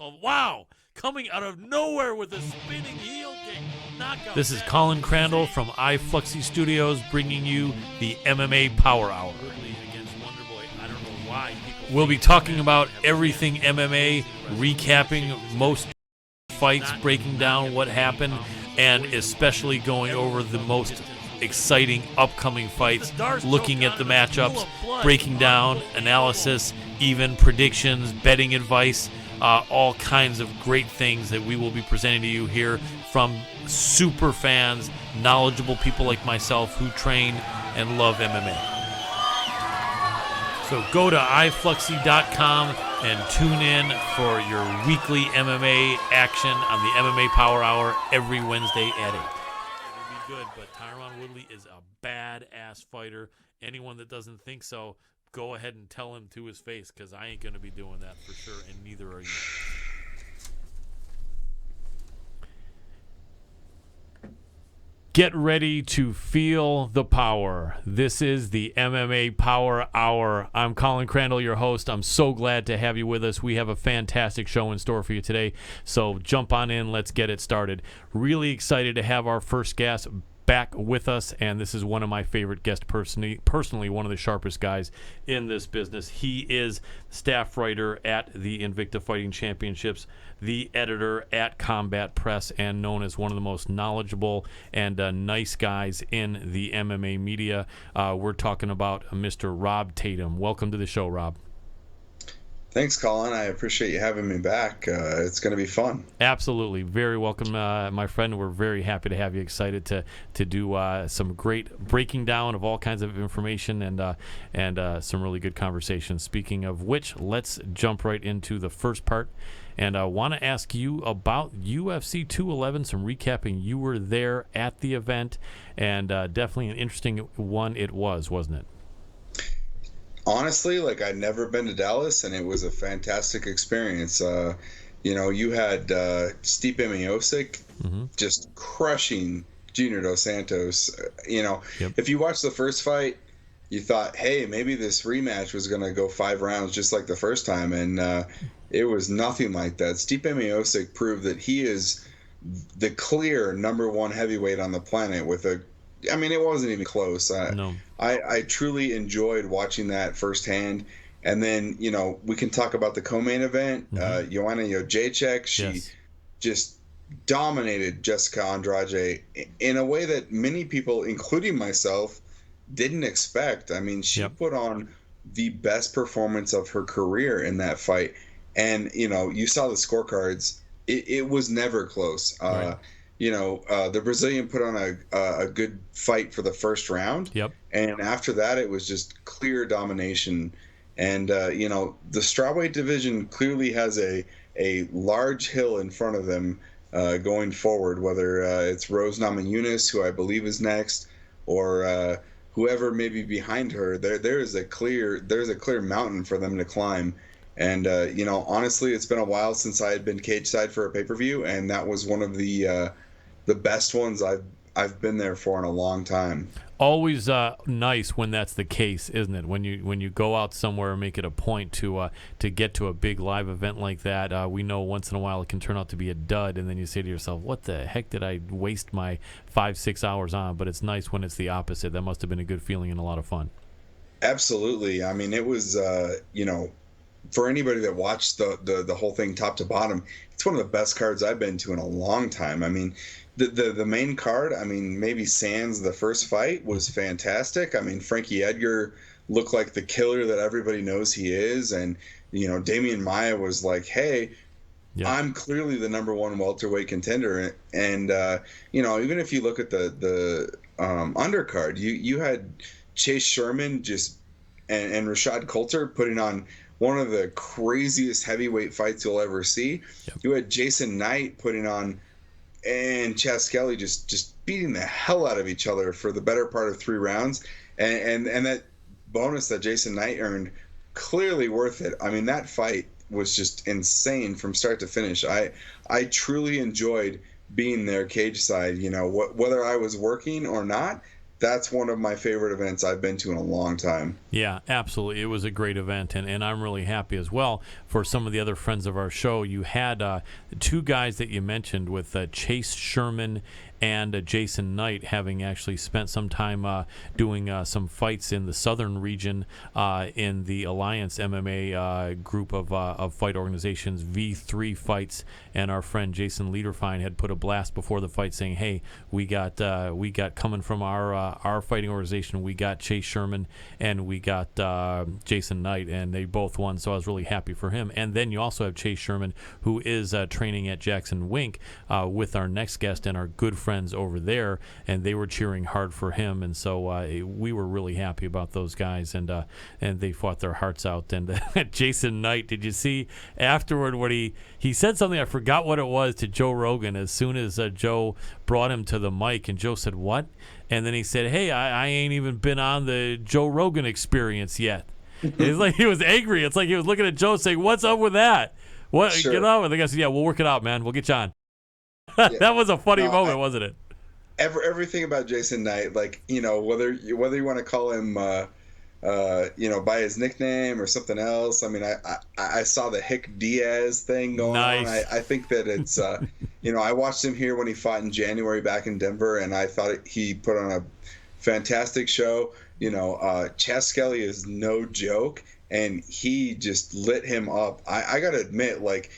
Oh, wow! Coming out of nowhere with a spinning heel kick. Knockout. This is Colin Crandall from iFluxy Studios bringing you the MMA Power Hour. Against Wonderboy. I don't know why people We'll be talking about everything MMA, recapping most fights, breaking down what happened, and especially going over the most exciting upcoming fights, looking at the matchups, breaking down analysis, even predictions, betting advice, all kinds of great things that we will be presenting to you here from super fans, knowledgeable people like myself who train and love MMA. So go to ifluxy.com and tune in for your weekly MMA action on the MMA Power Hour every Wednesday at 8. It'll be good, but Tyron Woodley is a badass fighter. Anyone that doesn't think so, go ahead and tell him to his face, because I ain't going to be doing that for sure, and neither are you. Get ready to feel the power. This is the MMA Power Hour. I'm Colin Crandall, your host. I'm so glad to have you with us. We have a fantastic show in store for you today, so jump on in. Let's get it started. Really excited to have our first guest back with us, and this is one of my favorite guests personally, one of the sharpest guys in this business. He is staff writer at the Invicta Fighting Championships, the editor at Combat Press, and known as one of the most knowledgeable and nice guys in the MMA media. We're talking about Mr. Rob Tatum. Welcome to the show, Rob. Thanks, Colin. I appreciate you having me back. It's going to be fun. Absolutely. Very welcome, my friend. We're very happy to have you. Excited to do some great breaking down of all kinds of information and some really good conversations. Speaking of which, let's jump right into the first part. And I want to ask you about UFC 211, some recapping. You were there at the event, and definitely an interesting one it was, wasn't it? Honestly, I'd never been to Dallas, and it was a fantastic experience. You had Stipe Miocic just crushing Junior Dos Santos. If you watched the first fight, you thought, hey, maybe this rematch was going to go 5 rounds just like the first time, and it was nothing like that. Stipe Miocic proved that he is the clear number one heavyweight on the planet with it wasn't even close. No. I truly enjoyed watching that firsthand. And then, we can talk about the co-main event. Joanna Jędrzejczyk, she just dominated Jessica Andrade in a way that many people, including myself, didn't expect. She put on the best performance of her career in that fight. And, you saw the scorecards. It was never close. Right. The Brazilian put on a good fight for the first round. Yep. And after that, it was just clear domination. And, the strawweight division clearly has a large hill in front of them going forward, whether it's Rose Namajunas, who I believe is next, or whoever may be behind her. There's a clear mountain for them to climb. And, honestly, it's been a while since I had been cage side for a pay-per-view, and that was one of the best ones I've been there for in a long time. Always nice when that's the case, isn't it? When you go out somewhere and make it a point to get to a big live event like that. We know once in a while it can turn out to be a dud, and then you say to yourself, what the heck did I waste my 5-6 hours on? But it's nice when it's the opposite. That must have been a good feeling and a lot of fun. Absolutely. It was, for anybody that watched the whole thing top to bottom, it's one of the best cards I've been to in a long time. The main card, maybe sans the first fight, was fantastic. Frankie Edgar looked like the killer that everybody knows he is. And, Damian Maia was like, hey, I'm clearly the number one welterweight contender. And, even if you look at the undercard, you had Chase Sherman and Rashad Coulter putting on one of the craziest heavyweight fights you'll ever see. Yep. You had Jason Knight putting on, and Chas Skelly just beating the hell out of each other for the better part of 3 rounds. And that bonus that Jason Knight earned, clearly worth it. That fight was just insane from start to finish. I truly enjoyed being there cage side. Whether I was working or not, that's one of my favorite events I've been to in a long time. Yeah, absolutely. It was a great event, and I'm really happy as well for some of the other friends of our show. You had two guys that you mentioned with Chase Sherman and Jason Knight having actually spent some time doing some fights in the southern region in the Alliance MMA group of fight organizations, V3 Fights, and our friend Jason Liederfein had put a blast before the fight saying, "Hey, we got coming from our fighting organization, we got Chase Sherman and we got Jason Knight, and they both won." So I was really happy for him. And then you also have Chase Sherman, who is training at Jackson Wink with our next guest and our good friends over there, and they were cheering hard for him, and so we were really happy about those guys, and they fought their hearts out. And Jason Knight, did you see afterward what he said something, I forgot what it was, to Joe Rogan as soon as Joe brought him to the mic, and Joe said, "What?" And then he said, "Hey, I ain't even been on the Joe Rogan Experience yet." It's like he was angry. It's like he was looking at Joe saying, "What's up with that? What? Sure. Get on with it." The guy said, "Yeah, we'll work it out, man. We'll get you on." Yeah. That was a funny moment, wasn't it? Everything about Jason Knight, like, whether you want to call him by his nickname or something else. I mean, I saw the Hick Diaz thing going on. I think that it's I watched him here when he fought in January back in Denver, and I thought he put on a fantastic show. Chas Skelly is no joke, and he just lit him up. I gotta admit, like,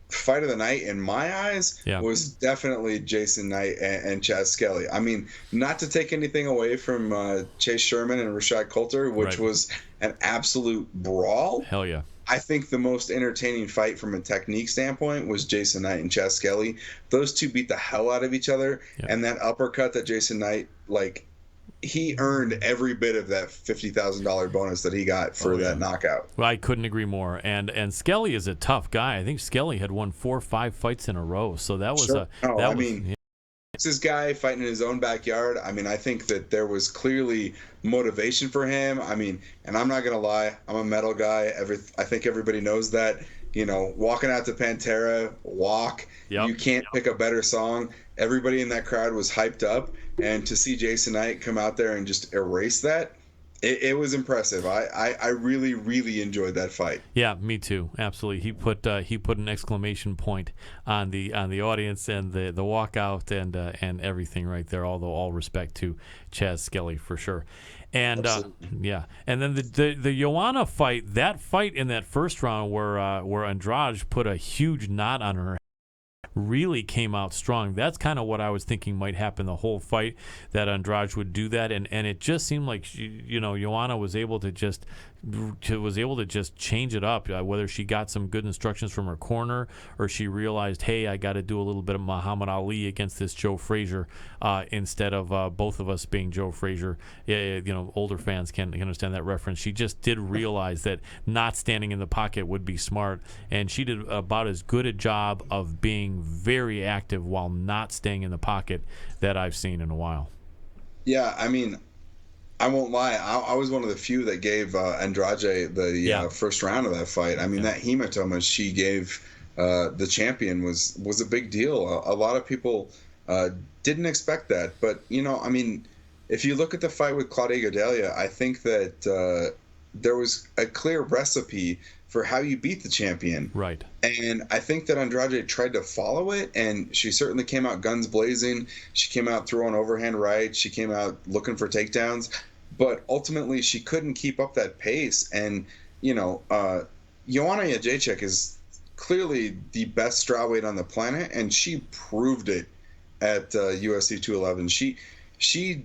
fight of the night in my eyes was definitely Jason Knight and Chas Skelly. I mean, not to take anything away from Chase Sherman and Rashad Coulter, which was an absolute brawl. Hell yeah. I think the most entertaining fight from a technique standpoint was Jason Knight and Chas Skelly. Those two beat the hell out of each other, and that uppercut that Jason Knight, like, he earned every bit of that $50,000 bonus that he got for that knockout. Well, I couldn't agree more. And Skelly is a tough guy. I think Skelly had won 4 or 5 fights in a row. So that was it's this guy fighting in his own backyard. I mean, I think that there was clearly motivation for him. I mean, and I'm not gonna lie, I'm a metal guy. I think everybody knows that. Walking out to Pantera, Walk. Yep. You can't pick a better song. Everybody in that crowd was hyped up, and to see Jason Knight come out there and just erase that, it was impressive. I really, really enjoyed that fight. Yeah, me too. Absolutely. He put an exclamation point on the audience and the walkout and everything right there. Although all respect to Chas Skelly for sure. And and then the Joanna fight, that fight in that first round where Andrade put a huge knot on her, really came out strong. That's kind of what I was thinking might happen the whole fight, that Andrade would do that, and it just seemed like Joanna was able to just change it up, whether she got some good instructions from her corner or she realized, hey, I got to do a little bit of Muhammad Ali against this Joe Frazier instead of both of us being Joe Frazier. Older fans can understand that reference. She just did realize that not standing in the pocket would be smart, and she did about as good a job of being very active while not staying in the pocket that I've seen in a while. Yeah, I mean, I won't lie. I was one of the few that gave Andrade the first round of that fight. I mean, that hematoma she gave the champion was a big deal. A lot of people didn't expect that. But, I mean, if you look at the fight with Claudia Gadelha, I think that there was a clear recipe for how you beat the champion. Right. And I think that Andrade tried to follow it, and she certainly came out guns blazing. She came out throwing overhand rights. She came out looking for takedowns. But ultimately, she couldn't keep up that pace. And, Joanna Jędrzejczyk is clearly the best strawweight on the planet, and she proved it at UFC 211. She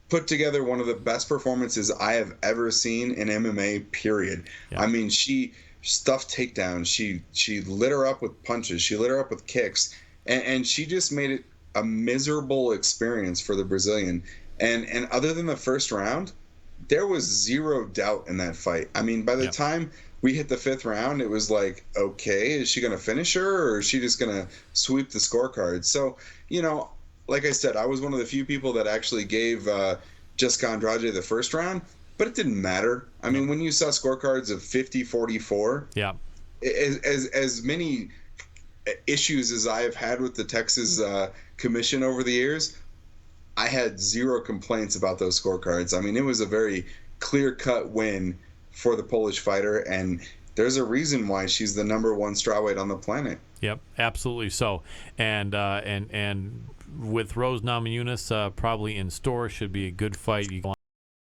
put together one of the best performances I have ever seen in MMA, period. Yeah. I mean, she stuffed takedowns. She lit her up with punches. She lit her up with kicks. And she just made it a miserable experience for the Brazilian. And other than the first round, there was zero doubt in that fight. I mean, by the time we hit the 5th round, it was like, okay, is she going to finish her, or is she just going to sweep the scorecard? So, like I said, I was one of the few people that actually gave Jessica Andrade the first round, but it didn't matter. I mean, when you saw scorecards of 50-44, as many issues as I have had with the Texas commission over the years, I had zero complaints about those scorecards. I mean, it was a very clear-cut win for the Polish fighter, and there's a reason why she's the number one strawweight on the planet. Yep, absolutely so. And with Rose Namajunas probably in store, should be a good fight.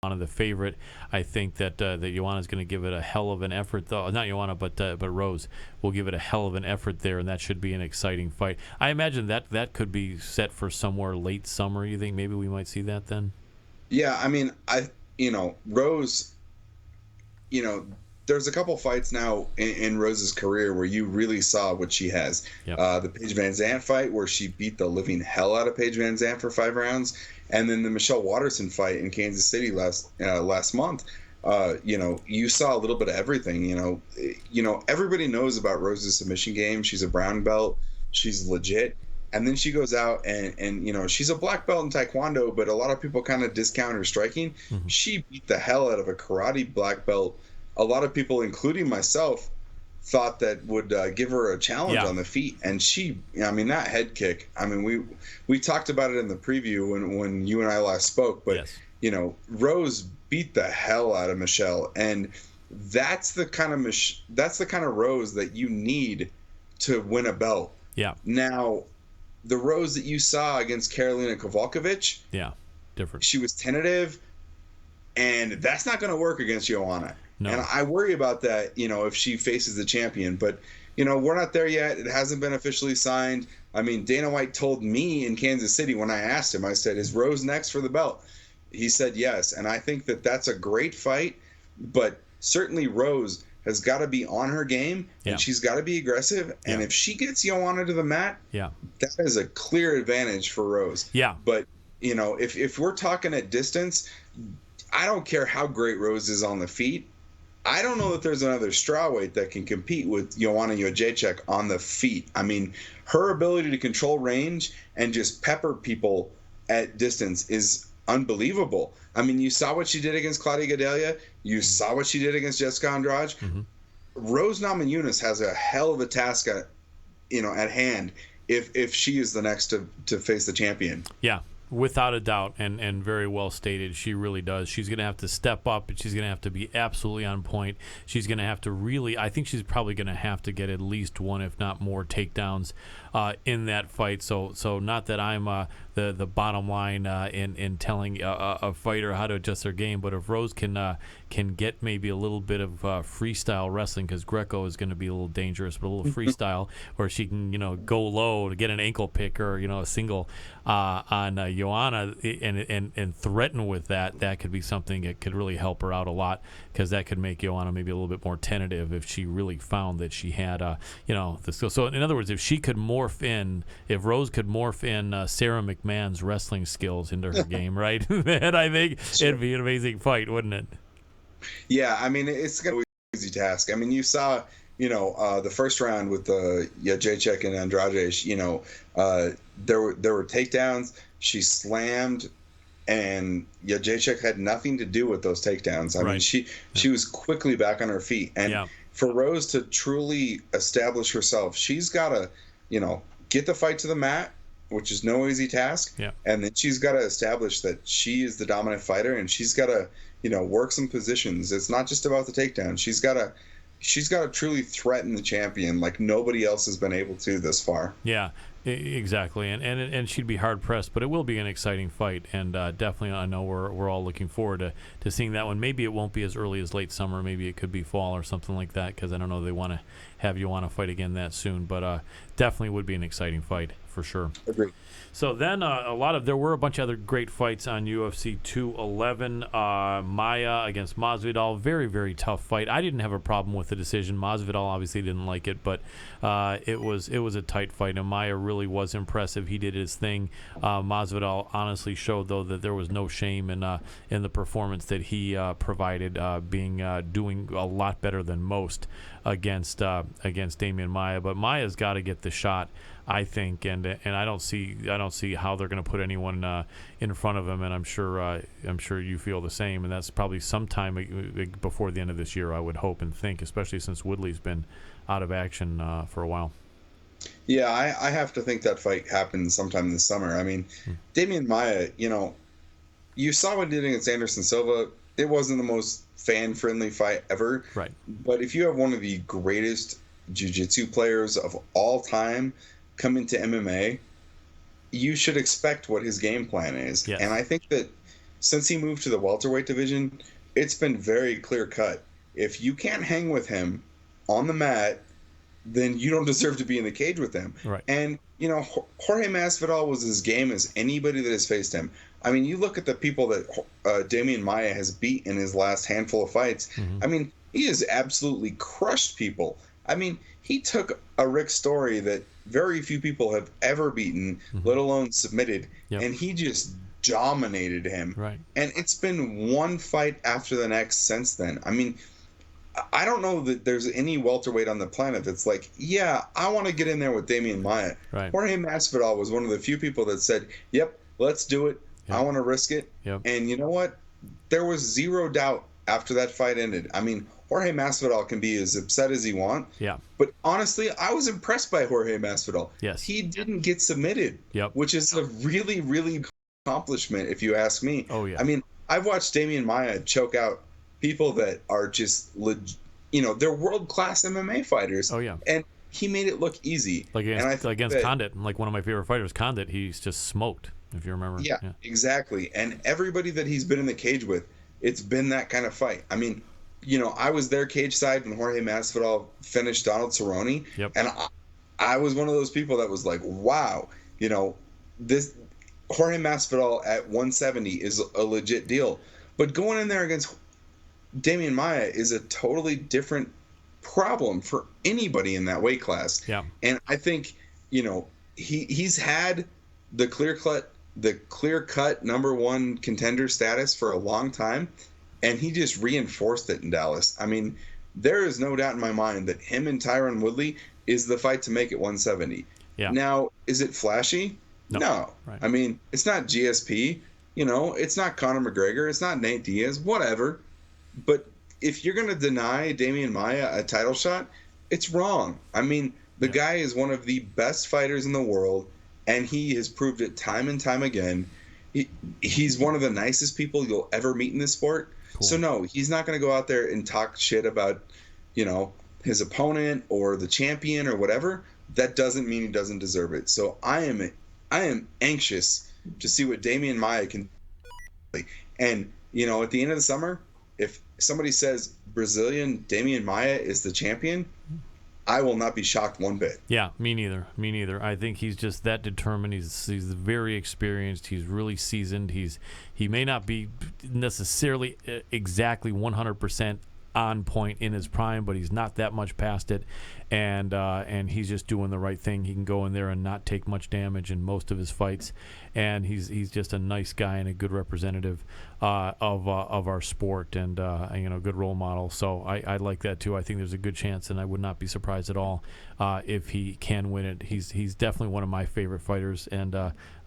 Joanna the favorite. I think that Joanna's going to give it a hell of an effort, though. Not Joanna, but Rose will give it a hell of an effort there, and that should be an exciting fight. I imagine that could be set for somewhere late summer. You think maybe we might see that then? Yeah, I mean, Rose, there's a couple fights now in Rose's career where you really saw what she has. Yep. The Paige Van Zandt fight where she beat the living hell out of Paige Van Zandt for 5 rounds, and then the Michelle Waterson fight in Kansas City last month. You saw a little bit of everything. Everybody knows about Rose's submission game. She's a brown belt. She's legit. And then she goes out and she's a black belt in Taekwondo, but a lot of people kind of discount her striking. Mm-hmm. She beat the hell out of a karate black belt. A lot of people, including myself, thought that would give her a challenge on the feet. And that head kick, we talked about it in the preview when you and I last spoke, but yes. Rose beat the hell out of Michelle, and that's the kind of Rose that you need to win a belt. Yeah. Now, the Rose that you saw against Karolina Kowalkiewicz, different. She was tentative, and that's not going to work against Joanna. No. And I worry about that, if she faces the champion. But, we're not there yet. It hasn't been officially signed. I mean, Dana White told me in Kansas City when I asked him, I said, is Rose next for the belt? He said yes. And I think that that's a great fight. But certainly Rose has got to be on her game, and she's got to be aggressive. And if she gets Joanna to the mat, that is a clear advantage for Rose. Yeah. But, if we're talking at distance, I don't care how great Rose is on the feet. I don't know that there's another strawweight that can compete with Joanna Jędrzejczyk on the feet. I mean, her ability to control range and just pepper people at distance is unbelievable. I mean, you saw what she did against Claudia Gadelha. You saw what she did against Jessica Andrade. Mm-hmm. Rose Namajunas has a hell of a task at hand if she is the next to face the champion. Yeah. Without a doubt, and very well stated, she really does. She's going to have to step up, and she's going to have to be absolutely on point. She's going to have to I think she's probably going to have to get at least one, if not more, takedowns in that fight. So not that I'm the bottom line in telling a fighter how to adjust their game, but if Rose can get maybe a little bit of freestyle wrestling, because Greco is going to be a little dangerous, but a little freestyle, or she can go low to get an ankle pick or a single on Joanna and threaten with that could be something that could really help her out a lot, because that could make Joanna maybe a little bit more tentative if she really found that she had the skill. So in other words, if Rose could morph in Sarah McMahon's wrestling skills into her game, right? Then I think it'd be an amazing fight, wouldn't it? Yeah, I mean, it's gonna be an easy task. I mean, you saw the first round with Jędrzejczyk and Andrade, there were takedowns. She slammed, and Jędrzejczyk had nothing to do with those takedowns. I mean, she was quickly back on her feet. And for Rose to truly establish herself, she's got to, get the fight to the mat, which is no easy task. Yeah. And then she's got to establish that she is the dominant fighter, and she's got to, work some positions. It's not just about the takedown. She's got to truly threaten the champion like nobody else has been able to this far. Yeah, exactly. And she'd be hard pressed, but it will be an exciting fight, and definitely I know we're all looking forward to seeing that one. Maybe it won't be as early as late summer. Maybe it could be fall or something like that, because I don't know they want to have Joanna fight again that soon, but definitely would be an exciting fight for sure. Agreed. So then there were a bunch of other great fights on UFC 211. Maia against Masvidal, very, very tough fight. I didn't have a problem with the decision. Masvidal obviously didn't like it, but it was a tight fight, and Maia really was impressive. He did his thing. Masvidal honestly showed, though, that there was no shame in the performance that he provided, doing a lot better than most against Damian Maia. But Maia's got to get the shot, I think, and I don't see how they're going to put anyone in front of him, and I'm sure you feel the same, and that's probably sometime before the end of this year, I would hope and think, especially since Woodley's been out of action for a while. Yeah, I have to think that fight happened sometime this summer. I mean, Damian Maia, you saw what he did against Anderson Silva. It wasn't the most fan-friendly fight ever. Right. But if you have one of the greatest jiu-jitsu players of all time come into MMA, you should expect what his game plan is. Yes. And I think that since he moved to the welterweight division, it's been very clear-cut. If you can't hang with him on the mat, then you don't deserve to be in the cage with him. Right. And, Jorge Masvidal was as game as anybody that has faced him. I mean, you look at the people that Damian Maia has beat in his last handful of fights. Mm-hmm. I mean, he has absolutely crushed people. I mean, he took a Rick Story that very few people have ever beaten, let alone submitted, and he just dominated him. Right. And it's been one fight after the next since then. I mean, I don't know that there's any welterweight on the planet that's like, yeah, I want to get in there with Damian Maia. Right. Jorge Masvidal was one of the few people that said, yep, let's do it. Yep. I want to risk it. Yep. And you know what? There was zero doubt after that fight ended. I mean, Jorge Masvidal can be as upset as he wants. Yeah. But honestly, I was impressed by Jorge Masvidal. Yes. He didn't get submitted. Yep. Which is a really, really accomplishment, if you ask me. Oh, yeah. I mean, I've watched Damian Maia choke out people that are just, they're world-class MMA fighters. Oh, yeah. And he made it look easy. Like against Condit, like one of my favorite fighters, Condit, he's just smoked, if you remember. Yeah, exactly. And everybody that he's been in the cage with, it's been that kind of fight. I mean, I was there cage side when Jorge Masvidal finished Donald Cerrone. Yep. And I was one of those people that was like, wow, this Jorge Masvidal at 170 is a legit deal. But going in there against Damian Maia is a totally different problem for anybody in that weight class. Yeah. And I think, he's had the clear-cut number one contender status for a long time, and he just reinforced it in Dallas. I mean, there is no doubt in my mind that him and Tyron Woodley is the fight to make it 170. Yeah. Now, is it flashy? No. Right. I mean, it's not GSP, it's not Conor McGregor, it's not Nate Diaz, whatever. But if you're going to deny Damian Maia a title shot, it's wrong. I mean, the guy is one of the best fighters in the world, and he has proved it time and time again. He's one of the nicest people you'll ever meet in this sport. Cool. So, no, he's not going to go out there and talk shit about, his opponent or the champion or whatever. That doesn't mean he doesn't deserve it. So I am anxious to see what Damian Maia can do. And, at the end of the summer, if somebody says Brazilian Damian Maia is the champion, I will not be shocked one bit. Yeah, me neither. I think he's just that determined. He's very experienced. He's really seasoned. He may not be necessarily exactly 100% on point in his prime, but he's not that much past it, and he's just doing the right thing. He can go in there and not take much damage in most of his fights, and he's just a nice guy and a good representative of our sport, and good role model. So I like that too. I think there's a good chance, and I would not be surprised at all if he can win it. He's definitely one of my favorite fighters, and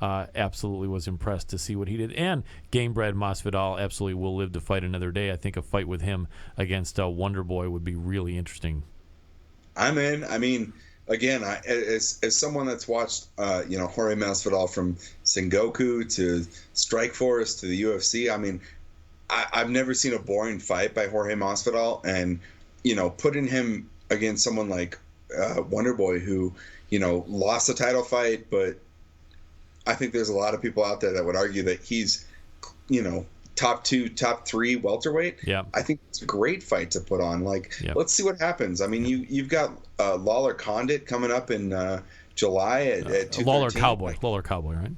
absolutely was impressed to see what he did. And Gamebred Masvidal absolutely will live to fight another day. I think a fight with him against Wonder Boy would be really interesting. I'm in. I mean, again, as someone that's watched, Jorge Masvidal from Sengoku to Strikeforce to the UFC, I mean, I've never seen a boring fight by Jorge Masvidal, and putting him against someone like Wonder Boy, who lost a title fight, but I think there's a lot of people out there that would argue that he's, top 2, top 3 welterweight. Yeah, I think it's a great fight to put on. Let's see what happens. I mean, you've got Lawler Condit coming up in July at 213. Lawler Cowboy, right?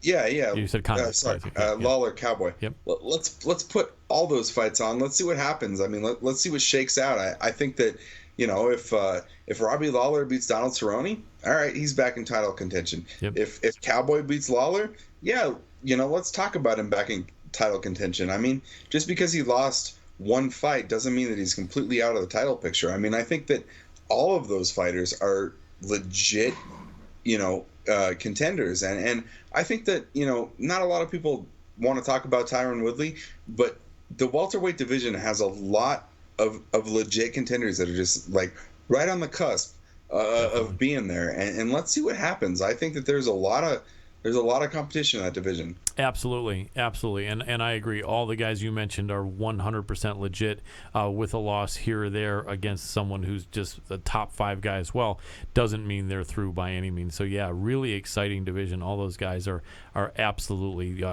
Yeah. You said Condit. Sorry, yeah. Lawler Cowboy. Yep. Let's put all those fights on. Let's see what happens. I mean, let's see what shakes out. I think that if Robbie Lawler beats Donald Cerrone, all right, he's back in title contention. Yep. If Cowboy beats Lawler, yeah, let's talk about him back in title contention. I mean, just because he lost one fight doesn't mean that he's completely out of the title picture. I mean, I think that all of those fighters are legit, contenders. And I think that, not a lot of people want to talk about Tyron Woodley, but the welterweight division has a lot of legit contenders that are just like right on the cusp. of being there, and let's see what happens. I think that there's a lot of competition in that division. Absolutely, and I agree. All the guys you mentioned are 100% legit. With a loss here or there against someone who's just the top 5 guy as well, doesn't mean they're through by any means. So yeah, really exciting division. All those guys are absolutely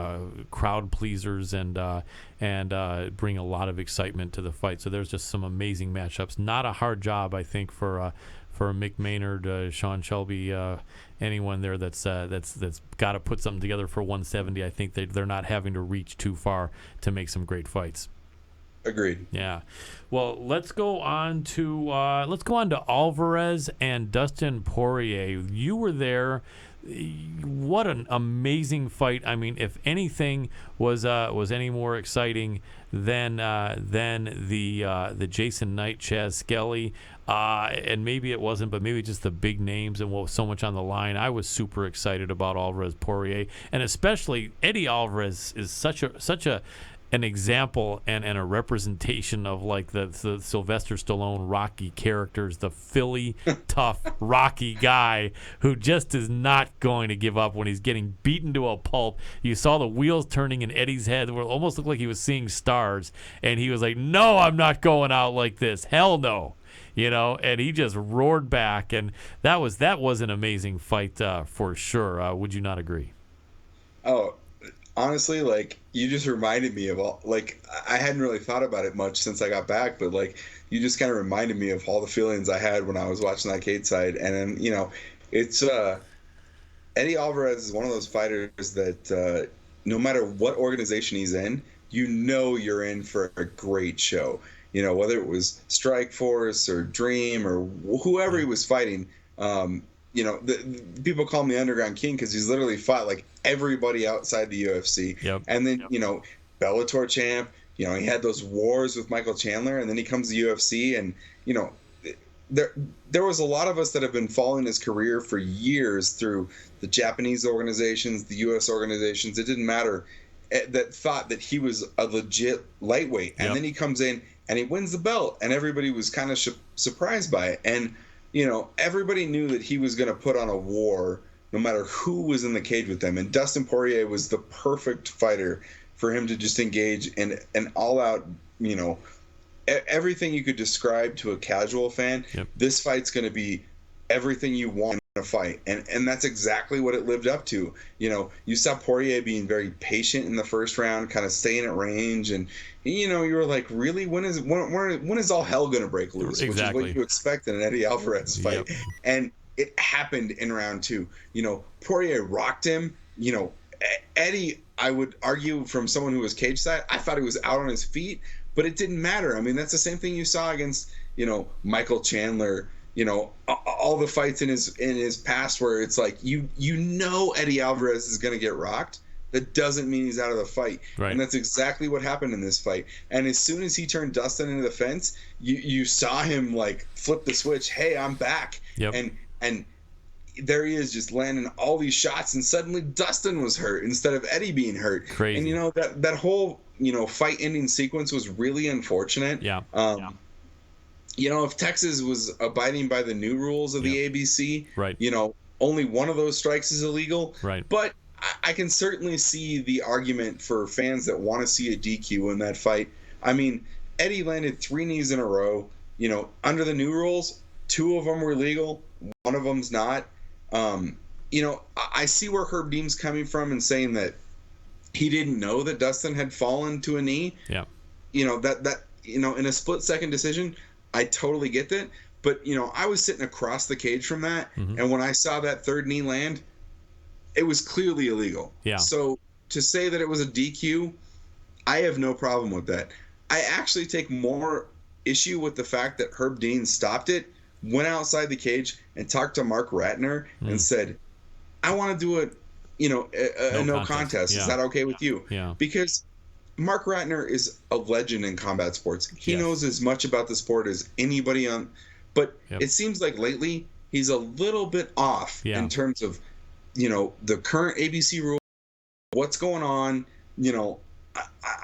crowd pleasers and bring a lot of excitement to the fight. So there's just some amazing matchups. Not a hard job, I think, for Mick Maynard, Sean Shelby, anyone there that's got to put something together for 170. I think they're not having to reach too far to make some great fights. Agreed. Yeah. Well, let's go on to Alvarez and Dustin Poirier. You were there. What an amazing fight! I mean, if anything was any more exciting than the Jason Knight, Chaz Skelly, and maybe it wasn't, but maybe just the big names and what was so much on the line. I was super excited about Alvarez Poirier, and especially Eddie Alvarez is such an example and a representation of like the Sylvester Stallone Rocky characters, the Philly tough Rocky guy who just is not going to give up when he's getting beaten to a pulp. You saw the wheels turning in Eddie's head where it almost looked like he was seeing stars, and he was like, "No, I'm not going out like this. Hell no." And he just roared back, and that was an amazing fight for sure. Would you not agree? Oh, honestly, like, you just reminded me of all, like, I hadn't really thought about it much since I got back, but like, you just kind of reminded me of all the feelings I had when I was watching that cage side. And then, it's Eddie Alvarez is one of those fighters that no matter what organization he's in, you're in for a great show. Whether it was Strikeforce or Dream or whoever he was fighting, people call him the Underground King because he's literally fought like everybody outside the UFC. Yep. And then, Bellator champ, he had those wars with Michael Chandler, and then he comes to UFC, and, there was a lot of us that have been following his career for years through the Japanese organizations, the US organizations, it didn't matter, that thought that he was a legit lightweight. And then he comes in and he wins the belt, and everybody was kind of surprised by it. And, everybody knew that he was going to put on a war no matter who was in the cage with them. And Dustin Poirier was the perfect fighter for him to just engage in an all-out, everything you could describe to a casual fan. Yep. This fight's going to be everything you want in a fight. And that's exactly what it lived up to. You saw Poirier being very patient in the first round, kind of staying at range, and you were like, really, when is all hell going to break loose? Exactly. Which is what you expect in an Eddie Alvarez fight. Yep. And it happened in round 2. Poirier rocked him. Eddie, I would argue, from someone who was cage side, I thought he was out on his feet, but it didn't matter. I mean, that's the same thing you saw against, Michael Chandler, all the fights in his past where it's like, Eddie Alvarez is going to get rocked. That doesn't mean he's out of the fight. Right. And that's exactly what happened in this fight. And as soon as he turned Dustin into the fence, you saw him like flip the switch. Hey, I'm back. Yep. And there he is, just landing all these shots, and suddenly Dustin was hurt instead of Eddie being hurt. Crazy. And that whole fight ending sequence was really unfortunate. Yeah. If Texas was abiding by the new rules of the ABC, right, only one of those strikes is illegal. Right. But I can certainly see the argument for fans that want to see a DQ in that fight. I mean, Eddie landed 3 knees in a row. Under the new rules, 2 of them were legal, 1 of them's not. I see where Herb Dean's coming from and saying that he didn't know that Dustin had fallen to a knee. Yeah. That in a split-second decision, I totally get that. But, I was sitting across the cage from that, and when I saw that 3rd knee land, it was clearly illegal. Yeah. So to say that it was a DQ, I have no problem with that. I actually take more issue with the fact that Herb Dean stopped it, went outside the cage, and talked to Mark Ratner and said, I want to do a no contest. Yeah. Is that okay with you? Yeah. Because Mark Ratner is a legend in combat sports. He knows as much about the sport as anybody on, but it seems like lately he's a little bit off in terms of, the current ABC rule, what's going on.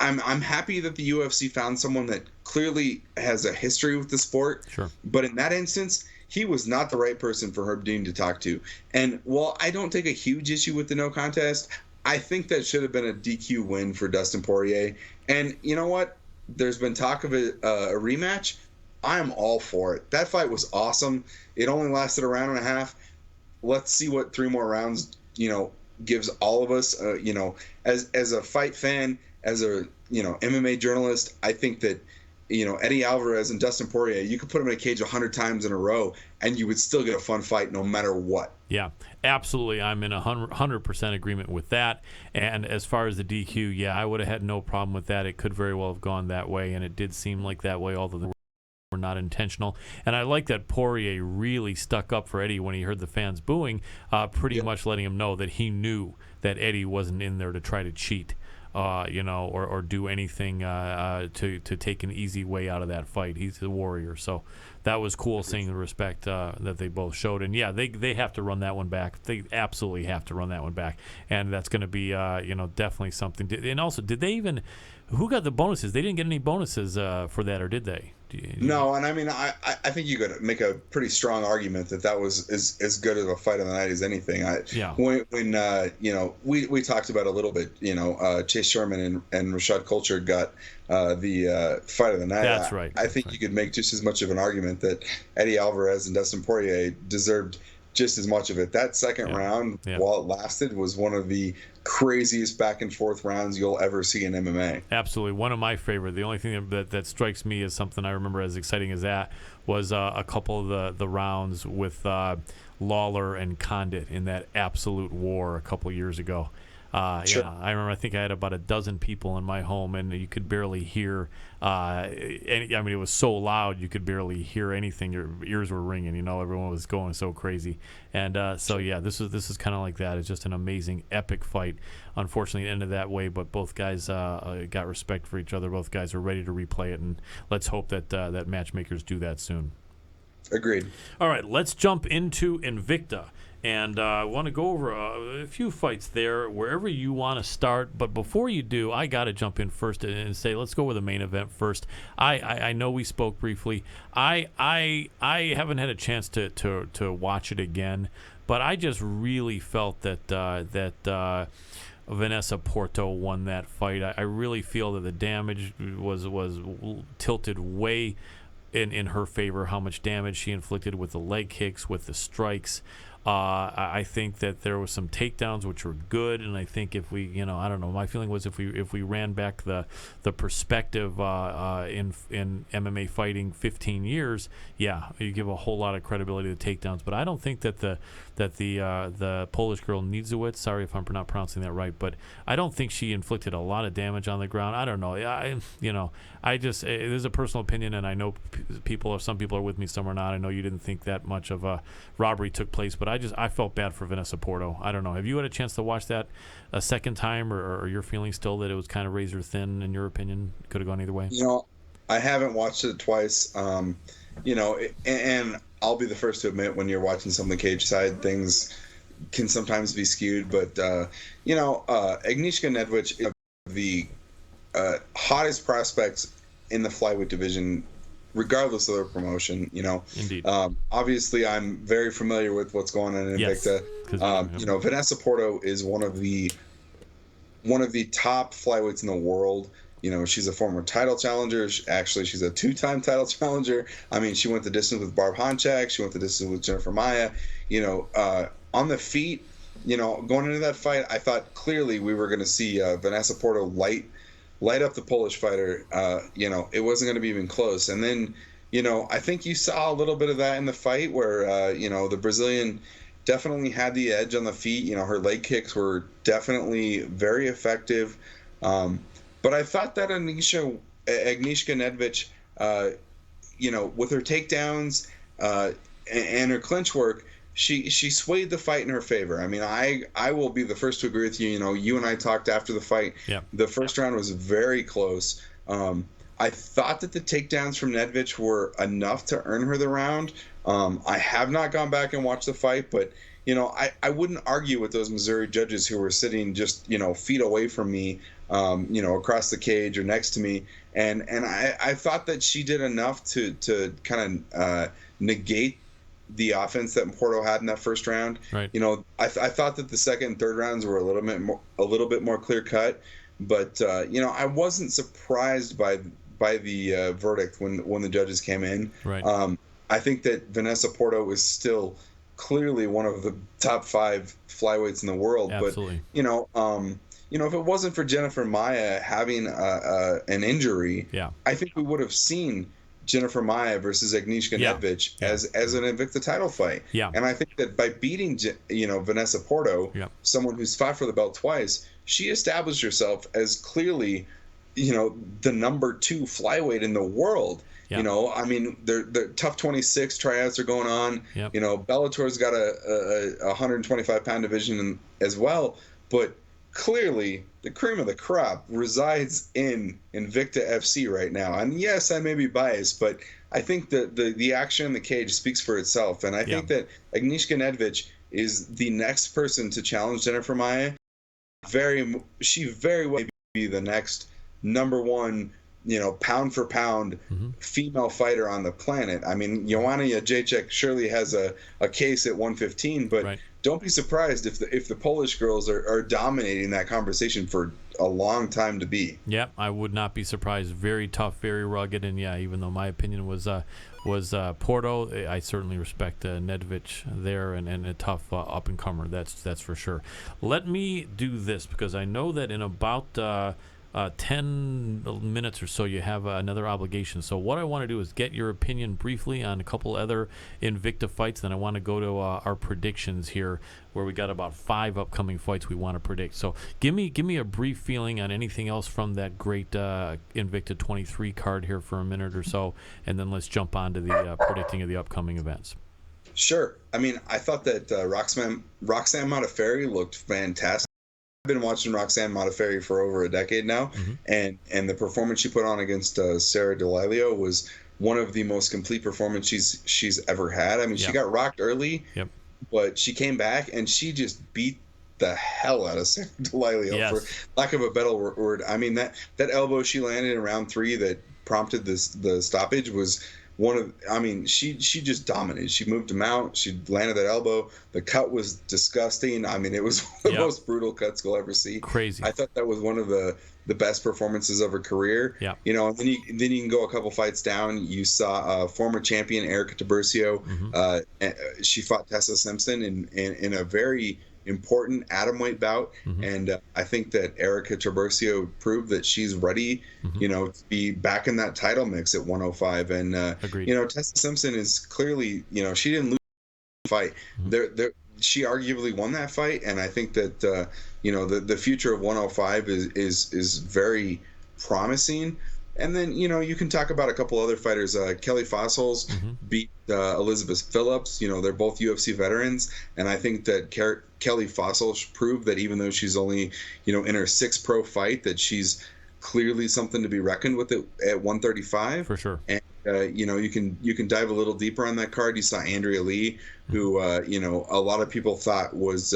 I'm happy that the UFC found someone that clearly has a history with the sport. Sure. But in that instance, he was not the right person for Herb Dean to talk to. And while I don't take a huge issue with the no contest, I think that should have been a DQ win for Dustin Poirier. And you know what? There's been talk of a rematch. I am all for it. That fight was awesome. It only lasted a round and a half. Let's see what 3 more rounds, gives all of us. As a fight fan, as a MMA journalist, I think that Eddie Alvarez and Dustin Poirier, you could put them in a cage 100 times in a row, and you would still get a fun fight no matter what. Yeah, absolutely. I'm in 100% agreement with that. And as far as the DQ, yeah, I would have had no problem with that. It could very well have gone that way, and it did seem like that way, although they were not intentional. And I like that Poirier really stuck up for Eddie when he heard the fans booing, pretty much letting him know that he knew that Eddie wasn't in there to try to cheat. Or do anything to take an easy way out of that fight. He's a warrior, so that was cool seeing the respect that they both showed. And yeah, they have to run that one back. They absolutely have to run that one back, and that's going to be definitely something. And also, who got the bonuses? They didn't get any bonuses for that, or did they? No, and I mean, I think you could make a pretty strong argument that was as good of a fight of the night as anything. When we talked about a little bit, Chase Sherman and Rashad Coulter got the fight of the night. That's right. I think you could make just as much of an argument that Eddie Alvarez and Dustin Poirier deserved just as much of it. That second round, while it lasted, was one of the craziest back and forth rounds you'll ever see in MMA. Absolutely. One of my favorite. The only thing that strikes me as something I remember as exciting as that was a couple of the rounds with Lawler and Condit in that absolute war a couple years ago. Sure. I remember, I think I had about a dozen people in my home, and you could barely hear it was so loud you could barely hear anything. Your ears were ringing, everyone was going so crazy. And this is kind of like that. It's just an amazing, epic fight. Unfortunately, it ended that way, but both guys got respect for each other. Both guys are ready to replay it, and let's hope that matchmakers do that soon. Agreed. All right, let's jump into Invicta. And I want to go over a few fights there, wherever you want to start. But before you do, I got to jump in first and say, let's go with the main event first. I know we spoke briefly. I haven't had a chance to watch it again, but I just really felt that Vanessa Porto won that fight. I really feel that the damage was tilted way in her favor, how much damage she inflicted with the leg kicks, with the strikes. I think that there was some takedowns which were good, and I think if we, I don't know, my feeling was if we ran back the perspective in MMA fighting 15 years, you give a whole lot of credibility to the takedowns. But I don't think that the Polish girl Niedzwiecz, sorry if I'm not pronouncing that right, but I don't think she inflicted a lot of damage on the ground. I don't know. I just, it is a personal opinion, and I know some people are with me, some are not. I know you didn't think that much of a robbery took place, but I felt bad for Vanessa Porto. I don't know. Have you had a chance to watch that a second time, or your feeling still that it was kind of razor thin, in your opinion? Could have gone either way? I haven't watched it twice. And I'll be the first to admit, when you're watching some of the cage side, things can sometimes be skewed. But, Agnieszka Nedvich is the hottest prospects in the flyweight division, regardless of their promotion. Indeed. Obviously, I'm very familiar with what's going on in Invicta. Yes, Vanessa Porto is one of the top flyweights in the world. She's a former title challenger. Actually, she's a 2-time title challenger. I mean, she went the distance with Barb Honchak. She went the distance with Jennifer Maia. On the feet, going into that fight, I thought clearly we were going to see Vanessa Porto light up the Polish fighter. It wasn't going to be even close. And then, I think you saw a little bit of that in the fight where, the Brazilian definitely had the edge on the feet. Her leg kicks were definitely very effective. But I thought that Agnieszka Nedvich, with her takedowns and her clinch work, she swayed the fight in her favor. I mean, I will be the first to agree with you. You and I talked after the fight. Yeah. The first round was very close. I thought that the takedowns from Nedvich were enough to earn her the round. I have not gone back and watched the fight, but I wouldn't argue with those Missouri judges who were sitting just feet away from me, across the cage or next to me, and I thought that she did enough to kind of negate the offense that Porto had in that first round. Right. You know, I thought that the second and third rounds were a little bit more clear cut, but you know, I wasn't surprised by the verdict when the judges came in. Right. I think that Vanessa Porto is still clearly one of the top 5 flyweights in the world. Absolutely. But you know, if it wasn't for Jennifer Maia having an injury, I think we would have seen Jennifer Maia versus Agnieszka Netvich as an Invicta title fight. And I think that by beating Vanessa Porto, someone who's fought for the belt twice, she established herself as clearly, you know, the number 2 flyweight in the world. You know, I mean, the Tough 26 tryouts are going on. You know, Bellator's got a 125-pound division as well. But clearly, the cream of the crop resides in Invicta FC right now. And yes, I may be biased, but I think that the action in the cage speaks for itself. And I think that Agnieszka Netvich is the next person to challenge Jennifer Maia. She very well may be the next number 1, you know, pound for pound female fighter on the planet. I mean, Joanna Jędrzejczyk surely has a case at 115, but don't be surprised if the Polish girls are dominating that conversation for a long time to be. Yeah, I would not be surprised. Very tough, very rugged, and even though my opinion was Porto, I certainly respect Netvich there and a tough up and comer. That's for sure. Let me do this because I know that in about 10 minutes or so you have another obligation. So what I want to do is get your opinion briefly on a couple other Invicta fights. Then I want to go to our predictions here, where we got about 5 upcoming fights we want to predict. So give me a brief feeling on anything else from that great Invicta 23 card here for a minute or so, and then let's jump on to the predicting of the upcoming events. Sure. I mean, I thought that Roxanne Modafferi looked fantastic. I've been watching Roxanne Modafferi for over a decade now, and the performance she put on against Sarah DeLilio was one of the most complete performances she's ever had. I mean, she got rocked early, but she came back and she just beat the hell out of Sarah DeLilio, for lack of a better word. I mean, that elbow she landed in round 3 that prompted the stoppage was she just dominated. She moved him out. She landed that elbow. The cut was disgusting. I mean, it was one of the most brutal cuts you'll ever see. Crazy. I thought that was one of the best performances of her career. You know, and then you can go a couple fights down. You saw former champion Erica Tiburcio. She fought Tessa Simpson in a very important atomweight bout, and I think that Erica Tiburcio proved that she's ready, you know, to be back in that title mix at 105. And you know, Tessa Simpson is clearly, you know, she didn't lose the fight. She arguably won that fight, and I think that you know, the future of 105 is very promising. And then, you know, you can talk about a couple other fighters. Kelly Fossils beat Elizabeth Phillips. You know, they're both UFC veterans. And I think that Kelly Fossils proved that even though she's only, you know, in her 6th pro fight, that she's clearly something to be reckoned with at 135. For sure. And, you know, you can dive a little deeper on that card. You saw Andrea Lee, who, you know, a lot of people thought was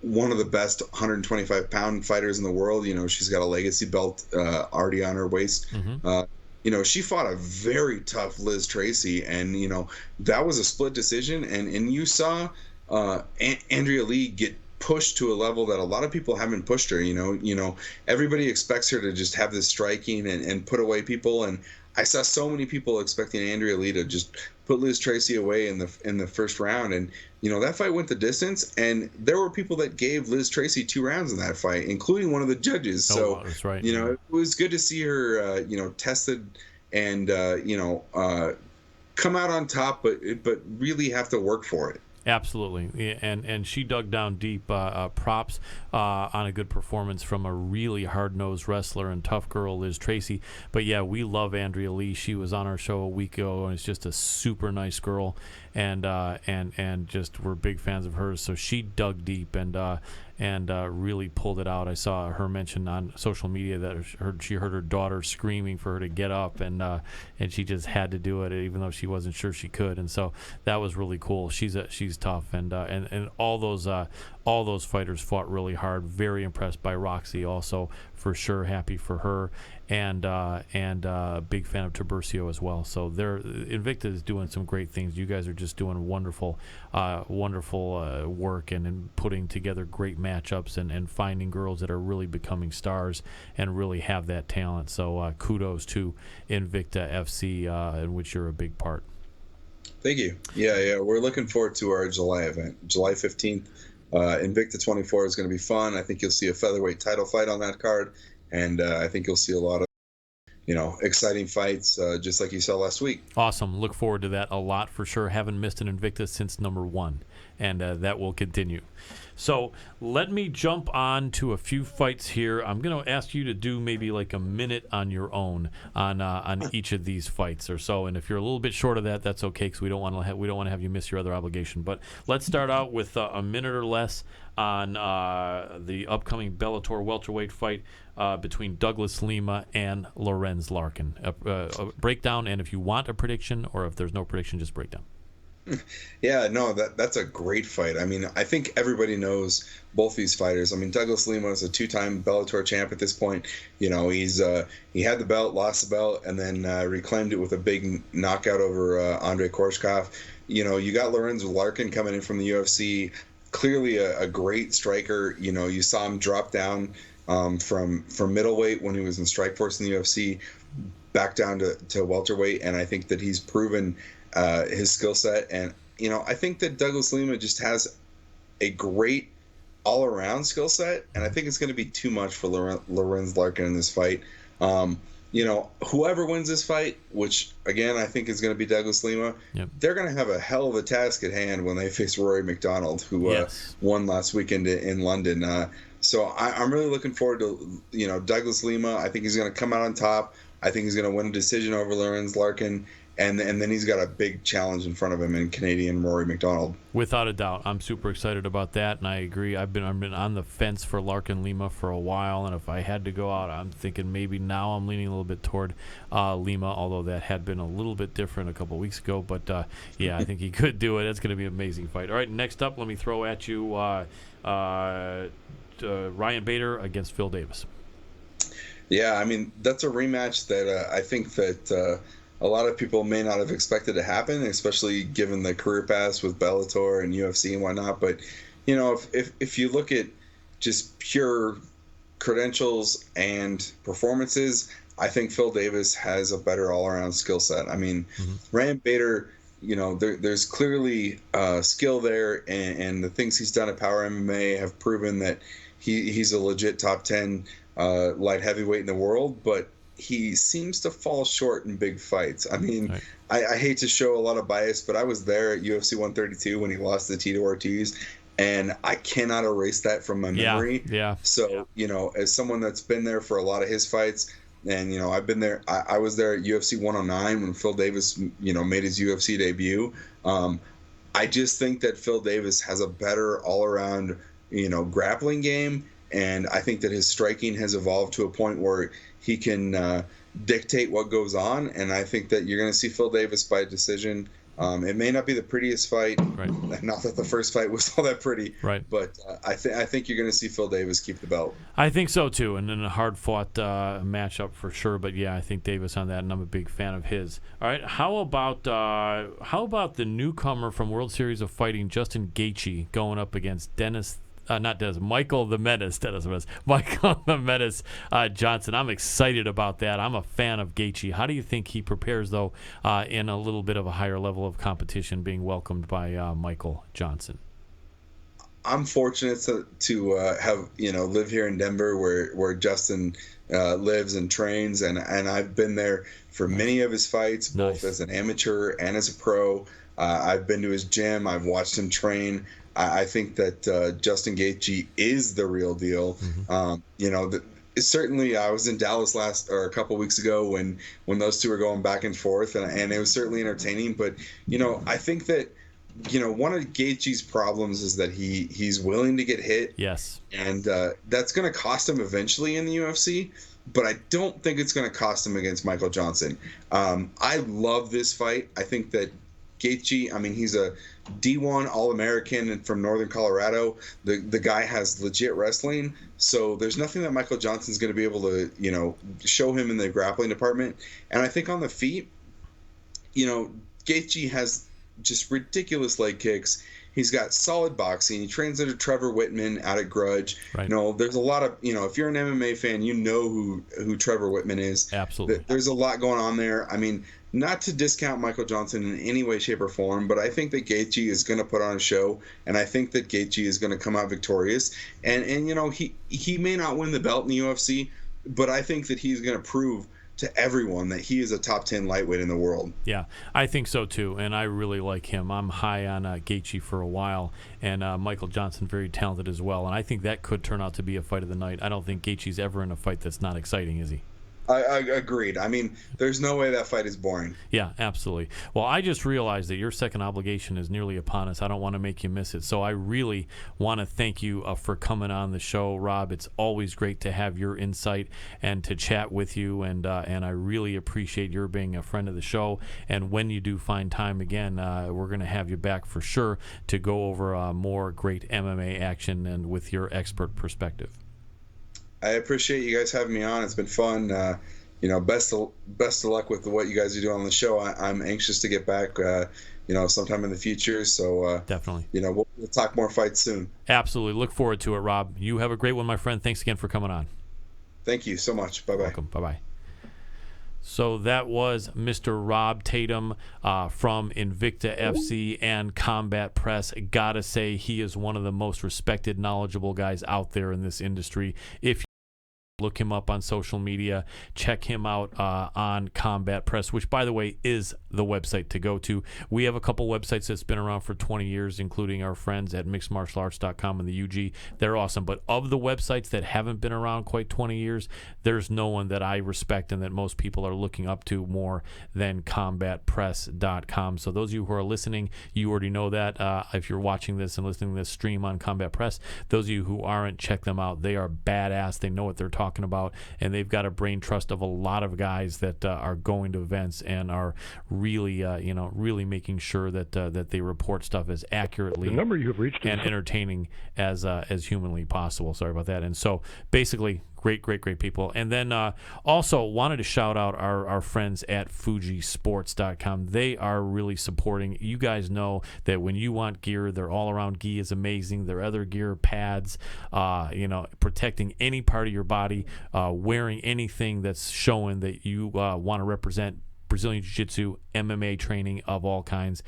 one of the best 125-pound fighters in the world. You know, she's got a legacy belt already on her waist. You know, she fought a very tough Liz Tracy, and, you know, that was a split decision. And you saw Andrea Lee get pushed to a level that a lot of people haven't pushed her. You know, everybody expects her to just have this striking and put away people. And I saw so many people expecting Andrea Lee to just put Liz Tracy away in the first round, and you know, that fight went the distance, and there were people that gave Liz Tracy 2 rounds in that fight, including one of the judges. So that's right. You know, it was good to see her you know, tested and you know, come out on top, but really have to work for it. Absolutely, and she dug down deep. Props on a good performance from a really hard-nosed wrestler and tough girl, Liz Tracy. But yeah, we love Andrea Lee. She was on our show a week ago, and is just a super nice girl, and just we're big fans of hers. So she dug deep and really pulled it out. I saw her mention on social media that she heard her daughter screaming for her to get up, and she just had to do it even though she wasn't sure she could. And so that was really cool. She's tough, and all those fighters fought really hard. Very impressed by Roxy also, for sure. Happy for her. and big fan of Tiburcio as well. So Invicta is doing some great things. You guys are just doing wonderful work and putting together great matchups and finding girls that are really becoming stars and really have that talent. So kudos to Invicta FC, in which you're a big part. Thank you. Yeah. We're looking forward to our July event, July 15th. Invicta 24 is going to be fun. I think you'll see a featherweight title fight on that card, and I think you'll see a lot of exciting fights, just like you saw last week. Awesome. Look forward to that a lot for sure. Haven't missed an Invicta since number 1, and that will continue. So let me jump on to a few fights here. I'm going to ask you to do maybe like a minute on your own on each of these fights or so. And if you're a little bit short of that, that's okay, because we don't want to have you miss your other obligation. But let's start out with a minute or less on the upcoming Bellator welterweight fight between Douglas Lima and Lorenz Larkin. A breakdown, and if you want a prediction, or if there's no prediction, just breakdown. Yeah, no, that's a great fight. I mean, I think everybody knows both these fighters. I mean, Douglas Lima is a 2-time Bellator champ at this point. He had the belt, lost the belt, and then reclaimed it with a big knockout over Andrei Korshkov. You got Lorenz Larkin coming in from the UFC, clearly a great striker. You saw him drop down from middleweight when he was in Strikeforce in the UFC back down to welterweight, and I think that he's proven his skill set. And I think that Douglas Lima just has a great all-around skill set, and I think it's going to be too much for Lorenz Larkin in this fight. Whoever wins this fight, which again I think is going to be Douglas Lima, they're going to have a hell of a task at hand when they face Rory McDonald, who won last weekend in London. So I'm really looking forward to Douglas Lima. I think he's going to come out on top. I think he's going to win a decision over Lorenz Larkin. And then he's got a big challenge in front of him in Canadian Rory McDonald. Without a doubt. I'm super excited about that, and I agree. I've been on the fence for Larkin Lima for a while, and if I had to go out, I'm thinking maybe now I'm leaning a little bit toward Lima, although that had been a little bit different a couple of weeks ago. But, I think he could do it. It's going to be an amazing fight. All right, next up, let me throw at you Ryan Bader against Phil Davis. Yeah, I mean, that's a rematch that I think that a lot of people may not have expected to happen, especially given the career paths with Bellator and UFC and whatnot. But, if you look at just pure credentials and performances, I think Phil Davis has a better all-around skill set. I mean, Ryan Bader, there's clearly skill there, and the things he's done at Power MMA have proven that he's a legit top 10 light heavyweight in the world, but he seems to fall short in big fights. I mean, right. I hate to show a lot of bias, but I was there at UFC 132 when he lost to Tito Ortiz, and I cannot erase that from my memory. Yeah. So, as someone that's been there for a lot of his fights, and, I've been there, I was there at UFC 109 when Phil Davis, made his UFC debut. I just think that Phil Davis has a better all-around, grappling game, and I think that his striking has evolved to a point where he can dictate what goes on, and I think that you're going to see Phil Davis by decision. It may not be the prettiest fight, right. Not that the first fight was all that pretty, right. But I think you're going to see Phil Davis keep the belt. I think so too, and in a hard-fought matchup for sure. But yeah, I think Davis on that, and I'm a big fan of his. All right, how about the newcomer from World Series of Fighting, Justin Gaethje, going up against Michael the Menace Johnson. I'm excited about that. I'm a fan of Gaethje. How do you think he prepares, though, in a little bit of a higher level of competition, being welcomed by Michael Johnson? I'm fortunate to have live here in Denver, where Justin lives and trains, and I've been there for many of his fights, both as an amateur and as a pro. I've been to his gym. I've watched him train. I think that Justin Gaethje is the real deal. Certainly, I was in Dallas a couple weeks ago when those two were going back and forth, and it was certainly entertaining. But I think that one of Gaethje's problems is that he's willing to get hit. Yes, and that's going to cost him eventually in the UFC. But I don't think it's going to cost him against Michael Johnson. I love this fight. I think that Gaethje, I mean, he's a D1 All-American and from Northern Colorado. The guy has legit wrestling, so there's nothing that Michael Johnson's going to be able to, show him in the grappling department. And I think on the feet, Gaethje has just ridiculous leg kicks. He's got solid boxing. He trains under Trevor Whitman out at Grudge. Right. There's a lot of, if you're an MMA fan, you know who Trevor Whitman is. Absolutely. There's a lot going on there. I mean, not to discount Michael Johnson in any way, shape, or form, but I think that Gaethje is going to put on a show, and I think that Gaethje is going to come out victorious. And he may not win the belt in the UFC, but I think that he's going to prove to everyone that he is a top 10 lightweight in the world. Yeah, I think so too, and I really like him. I'm high on Gaethje for a while, and Michael Johnson very talented as well, and I think that could turn out to be a fight of the night. I don't think Gaethje's ever in a fight that's not exciting, is he? I agreed. I mean, there's no way that fight is boring. Yeah, absolutely. Well, I just realized that your second obligation is nearly upon us. I don't want to make you miss it. So I really want to thank you for coming on the show, Rob. It's always great to have your insight and to chat with you, and I really appreciate your being a friend of the show. And when you do find time again, we're going to have you back for sure to go over more great MMA action and with your expert perspective. I appreciate you guys having me on. It's been fun. Best of luck with what you guys are doing on the show. I'm anxious to get back, sometime in the future. So definitely, we'll talk more fights soon. Absolutely. Look forward to it, Rob. You have a great one, my friend. Thanks again for coming on. Thank you so much. Bye-bye. Welcome. Bye-bye. So that was Mr. Rob Tatum from Invicta FC and Combat Press. Gotta say, he is one of the most respected, knowledgeable guys out there in this industry. If look him up on social media. Check him out on Combat Press, which, by the way, is the website to go to. We have a couple websites that's been around for 20 years, including our friends at mixedmartialarts.com and the UG. They're awesome. But of the websites that haven't been around quite 20 years, there's no one that I respect and that most people are looking up to more than combatpress.com. So those of you who are listening, you already know that. If you're watching this and listening to this stream on Combat Press, those of you who aren't, check them out. They are badass. They know what they're talking about, and they've got a brain trust of a lot of guys that are going to events and are really really making sure that that they report stuff as accurately the number you have reached and entertaining as humanly possible. Sorry about that. And so basically great people. And then also wanted to shout out our friends at fujisports.com. They are really supporting. You guys know that when you want gear, their all-around gi is amazing. Their other gear, pads, protecting any part of your body, wearing anything that's showing that you want to represent Brazilian Jiu-Jitsu, MMA training of all kinds.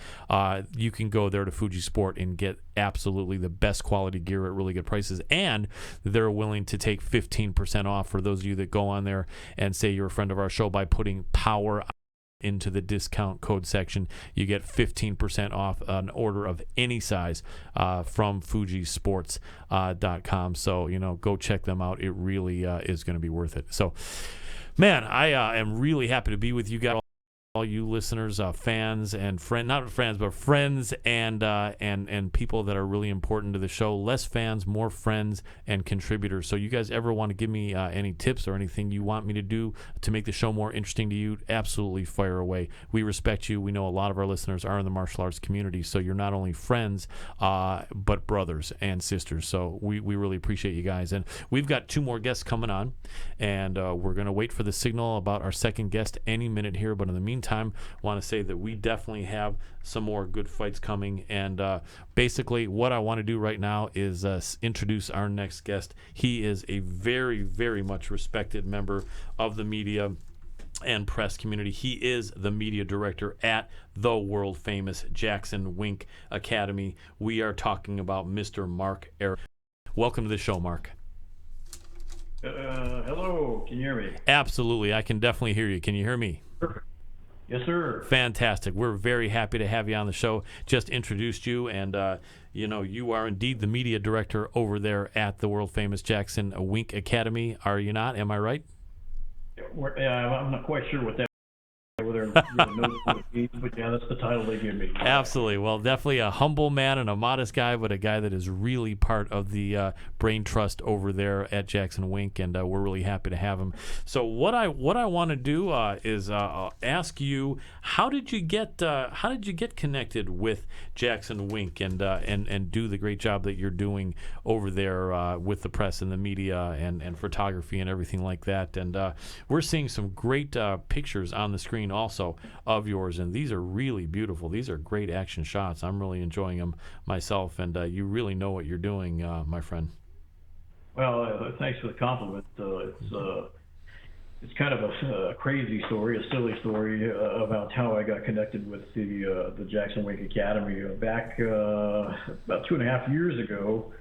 You can go there to Fuji Sport and get absolutely the best quality gear at really good prices, and they're willing to take 15% off for those of you that go on there and say you're a friend of our show by putting POWER into the discount code section. You get 15% off an order of any size from fujisports.com. So, go check them out. It really is going to be worth it. So, man, I am really happy to be with you guys. All you listeners, fans and not friends, but friends and people that are really important to the show. Less fans, more friends and contributors. So you guys ever want to give me any tips or anything you want me to do to make the show more interesting to you, absolutely fire away. We respect you. We know a lot of our listeners are in the martial arts community, so you're not only friends, but brothers and sisters. So we really appreciate you guys. And we've got 2 more guests coming on, and we're going to wait for the signal about our second guest any minute here. But in the meantime, want to say that we definitely have some more good fights coming, and basically what I want to do right now is introduce our next guest. He is a very, very much respected member of the media and press community. He is the media director at the world famous Jackson Wink Academy. We are talking about Mr. Mark Aragon. Welcome to the show, Mark. Hello, can you hear me? Absolutely, I can definitely hear you. Can you hear me? Perfect. Yes, sir. Fantastic. We're very happy to have you on the show. Just introduced you, and you are indeed the media director over there at the world famous Jackson Wink Academy. Are you not? Am I right? I'm not quite sure what that over there in knows what it means, but yeah, that's the title they give me. Absolutely. Well, definitely a humble man and a modest guy, but a guy that is really part of the brain trust over there at Jackson Wink, and we're really happy to have him. So what I want to do is ask you, how did you get connected with Jackson Wink and do the great job that you're doing over there with the press and the media and photography and everything like that? And we're seeing some great pictures on the screen also of yours, and these are really beautiful. These are great action shots. I'm really enjoying them myself, and you really know what you're doing, my friend. Well, thanks for the compliment. It's kind of a crazy story, a silly story about how I got connected with the Jackson Wink Academy. Back about 2.5 years ago,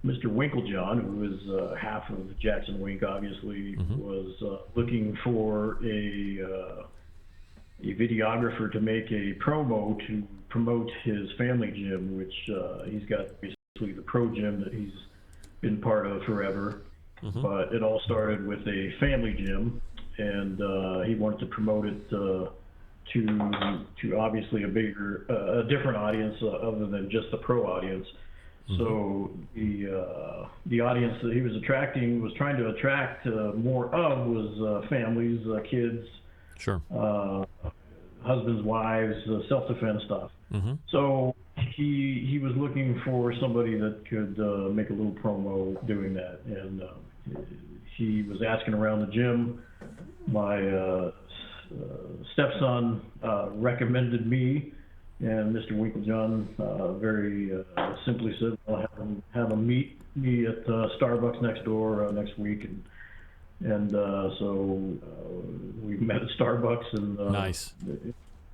Mr. Winklejohn, who is half of Jackson Wink, obviously, was looking for a videographer to make a promo to promote his family gym, which he's got basically the pro gym that he's been part of forever. But it all started with a family gym, and he wanted to promote it to obviously a different audience other than just the pro audience. So the audience that he was trying to attract more of was families, kids, sure, husbands, wives, self-defense stuff. So he was looking for somebody that could make a little promo doing that, and he was asking around the gym. My stepson recommended me, and Mr. Winklejohn very simply said, "I'll have him meet me at Starbucks next door next week," and so we met at Starbucks, and nice.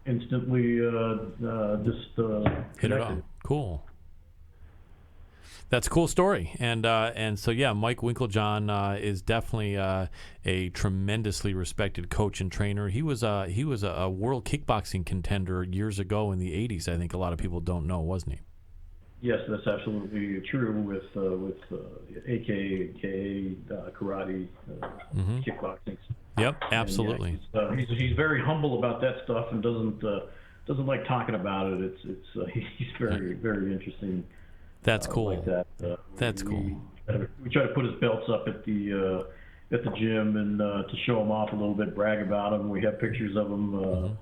Instantly just hit it off. Cool. That's a cool story, and so yeah, Mike Winklejohn is definitely a tremendously respected coach and trainer. He was a world kickboxing contender years ago in the '80s. I think a lot of people don't know, wasn't he? Yes, that's absolutely true with AKA karate, kickboxing. Yep, absolutely. And, yeah, he's very humble about that stuff and doesn't like talking about it. He's very interesting. That's cool. Like that. That's cool. We try to put his belts up at the gym and to show him off a little bit, brag about him. We have pictures of him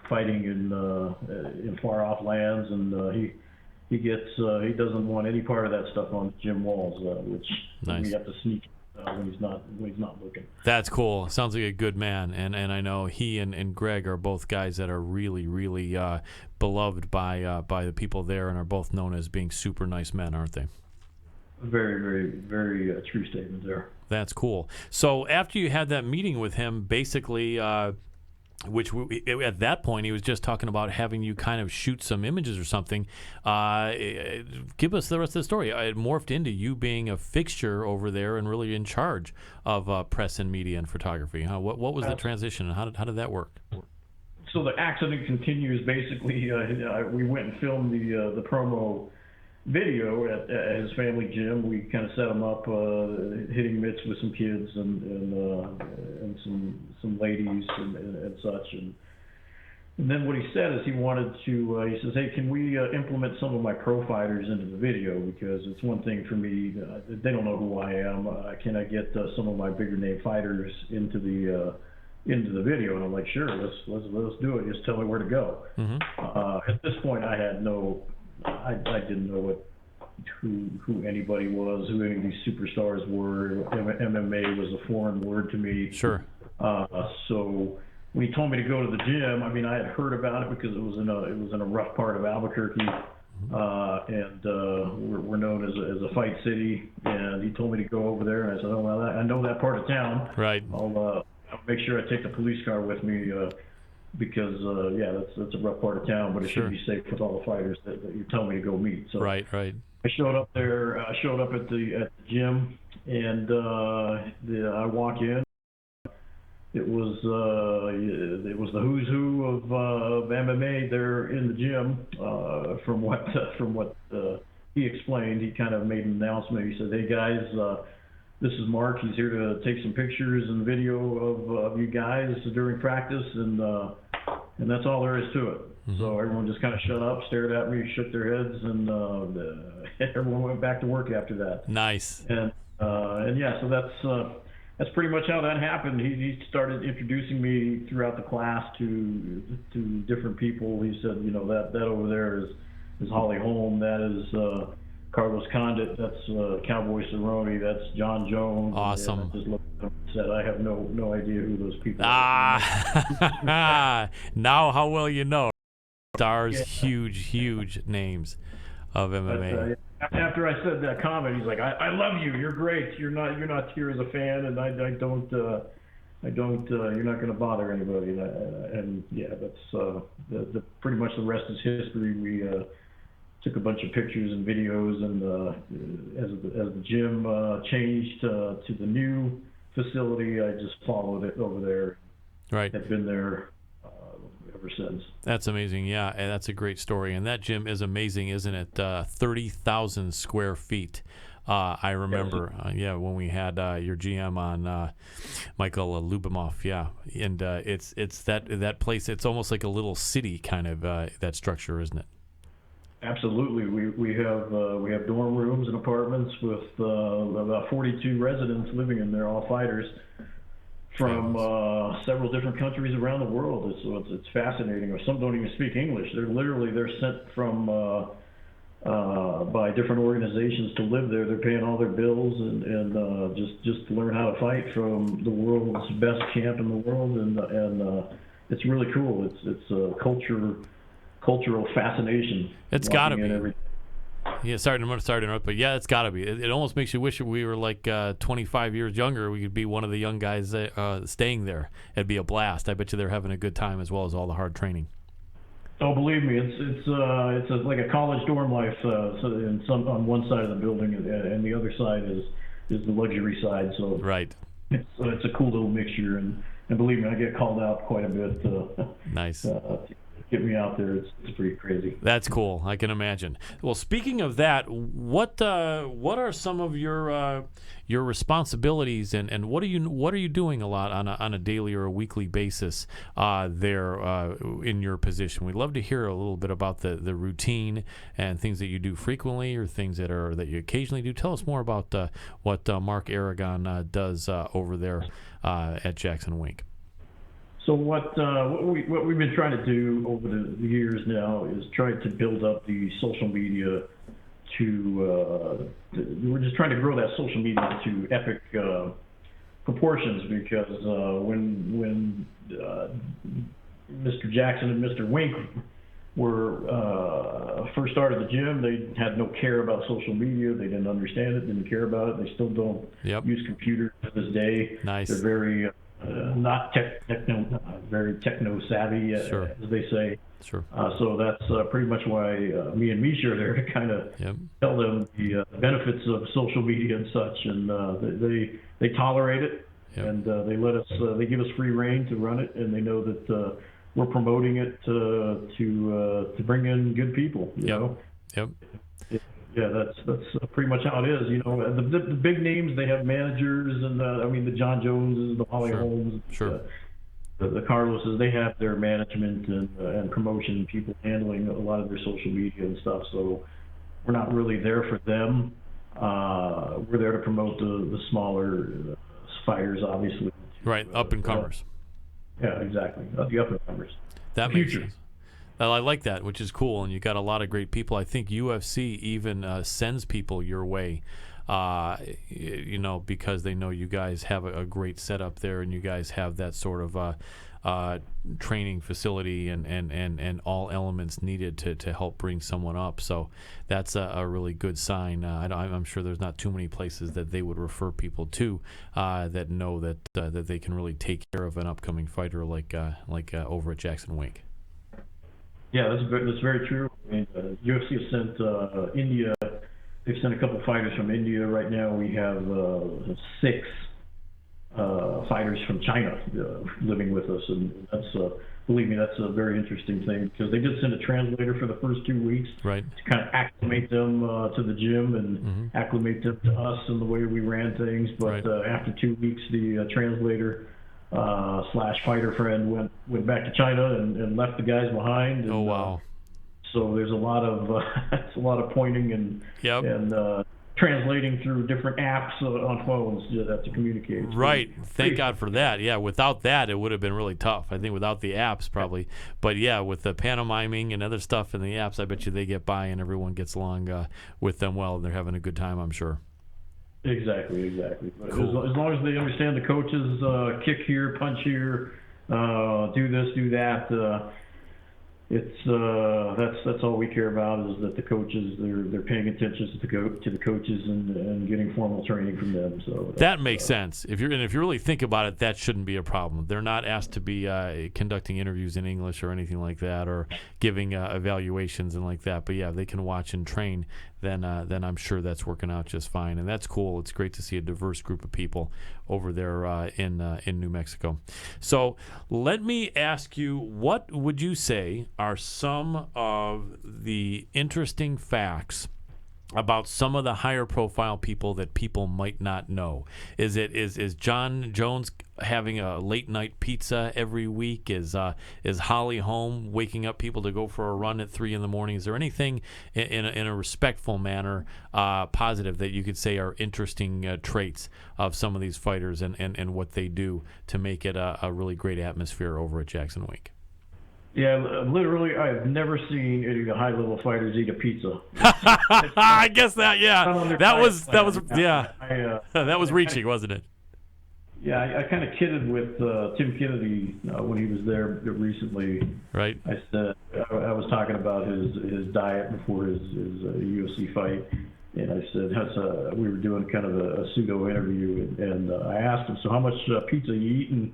fighting in far off lands, and he doesn't want any part of that stuff on the gym walls, which nice. We have to sneak when he's not looking. That's cool. Sounds like a good man, and I know he and Greg are both guys that are really beloved by the people there, and are both known as being super nice men, aren't they? Very true statement there. That's cool. So after you had that meeting with him, basically, which at that point he was just talking about having you kind of shoot some images or something. Give us the rest of the story. It morphed into you being a fixture over there and really in charge of press and media and photography. What was the transition, and how did that work? So the accident continues. Basically, we went and filmed the promo video at his family gym. We kind of set him up, hitting mitts with some kids and some ladies and such. And then what he said is he wanted to. He says, "Hey, can we implement some of my pro fighters into the video? Because it's one thing for me. They don't know who I am. Can I get some of my bigger name fighters into the video?" And I'm like, "Sure, let's do it. Just tell me where to go." At this point, I had I didn't know who anybody was, who any of these superstars were. MMA was a foreign word to me. Sure. So when he told me to go to the gym, I mean, I had heard about it because it was in a rough part of Albuquerque, and we're known as a fight city. And he told me to go over there, and I said, "Oh well, I know that part of town. Right. I'll make sure I take the police car with me." Because that's a rough part of town, but it should be safe with all the fighters that you tell me to go meet. So right. I showed up there. I showed up at the gym, and I walk in. It was the who's who of MMA there in the gym. From what he explained, he kind of made an announcement. He said, "Hey guys, this is Mark. He's here to take some pictures and video of you guys during practice, and and that's all there is to it. So everyone just kind of shut up, stared at me, shook their heads, and everyone went back to work after that. Nice. And yeah, so that's pretty much how that happened. He started introducing me throughout the class to different people. He said, that over there is Holly Holm. That is Carlos Condit. That's Cowboy Cerrone. That's John Jones. Awesome. And I just looked at him and said, I have no idea who those people are. Now how well you know. Stars, huge names of MMA. After I said that comment, he's like, I love you. You're great. You're not here as a fan, and I don't. You're not going to bother anybody. And yeah, that's pretty much the rest is history. We took a bunch of pictures and videos, and as the gym changed to the new facility, I just followed it over there. Right. I've been there ever since. That's amazing. Yeah, and that's a great story. And that gym is amazing, isn't it? 30,000 square feet. I remember, when we had your GM on, Michael Lubimov. Yeah, and it's that place. It's almost like a little city kind of that structure, isn't it? Absolutely. We have dorm rooms and apartments with about 42 residents living in there, all fighters from several different countries around the world. It's fascinating. Some don't even speak English. They're sent from by different organizations to live there. They're paying all their bills and just to learn how to fight from the world's best camp in the world. And it's really cool. It's a cultural fascination. It's got to be. Yeah, sorry to interrupt, but yeah, it's got to be. It almost makes you wish we were like 25 years younger. We could be one of the young guys staying there. It'd be a blast. I bet you they're having a good time as well as all the hard training. Oh, believe me, it's like a college dorm life. On one side of the building, and the other side is the luxury side. So right. It's a cool little mixture, and believe me, I get called out quite a bit. Nice. Get me out there. It's pretty crazy. That's cool. I can imagine. Well, speaking of that, what are some of your responsibilities and what are you doing a lot on a daily or a weekly basis there in your position? We'd love to hear a little bit about the routine and things that you do frequently or things that you occasionally do. Tell us more about what Mark Aragon does over there at Jackson Wink. So what we've been trying to do over the years now is try to build up the social media we're just trying to grow that social media to epic proportions, because when Mr. Jackson and Mr. Wink were first started the gym, they had no care about social media. They didn't understand it, didn't care about it. They still don't use computers to this day. Nice. They're very very techno savvy, sure. as they say. Sure. So that's pretty much why me and Misha are there to kind of tell them the benefits of social media and such, and they tolerate it, and they give us free reign to run it, and they know that we're promoting it to bring in good people. You know. Yep. Yeah, that's pretty much how it is. The big names, they have managers, and the John Joneses, the Holly Holmes, the Carloses, they have their management and promotion people handling a lot of their social media and stuff. So we're not really there for them. We're there to promote the smaller fighters, obviously. Right, up and comers. Yeah, exactly. The up and comers. That makes sense. I like that, which is cool, and you got a lot of great people. I think UFC even sends people your way, because they know you guys have a great setup there, and you guys have that sort of training facility and all elements needed to help bring someone up. So that's a really good sign. I'm sure there's not too many places that they would refer people to that know that they can really take care of an upcoming fighter like over at Jackson Wink. Yeah, that's very true. UFC has sent India. They've sent a couple fighters from India. Right now, we have 6 fighters from China living with us, and that's believe me, that's a very interesting thing, because they did send a translator for the first 2 weeks, right, to kind of acclimate them to the gym and acclimate them to us and the way we ran things. But after 2 weeks, the translator slash fighter friend went back to China and left the guys behind. And, oh wow! So there's a lot of pointing and translating through different apps on phones to communicate. Right. Thank God for that. Yeah. Without that, it would have been really tough. I think without the apps, probably. But yeah, with the pantomiming and other stuff in the apps, I bet you they get by and everyone gets along with them well, and they're having a good time, I'm sure. Exactly. Cool. As long as they understand the coaches, kick here, punch here, do this, do that. That's all we care about, is that the coaches they're paying attention to the coaches and getting formal training from them. So that makes sense. If you really think about it, that shouldn't be a problem. They're not asked to be conducting interviews in English or anything like that, or giving evaluations and like that. But yeah, they can watch and train. Then I'm sure that's working out just fine, and that's cool. It's great to see a diverse group of people over there in New Mexico. So let me ask you, what would you say are some of the interesting facts about some of the higher profile people that people might not know? Is John Jones having a late night pizza every week? Is Holly home waking up people to go for a run at 3 a.m? Is there anything in a respectful manner positive that you could say are interesting traits of some of these fighters and what they do to make it a really great atmosphere over at Jackson Wink? Yeah, literally, I've never seen any of the high-level fighters eat a pizza. I guess that, yeah. That was yeah. That was reaching, wasn't it? Yeah, I kind of kidded with Tim Kennedy when he was there recently. Right. I said I was talking about his diet before his UFC fight, and I said we were doing kind of a pseudo interview, and I asked him, so how much pizza are you eating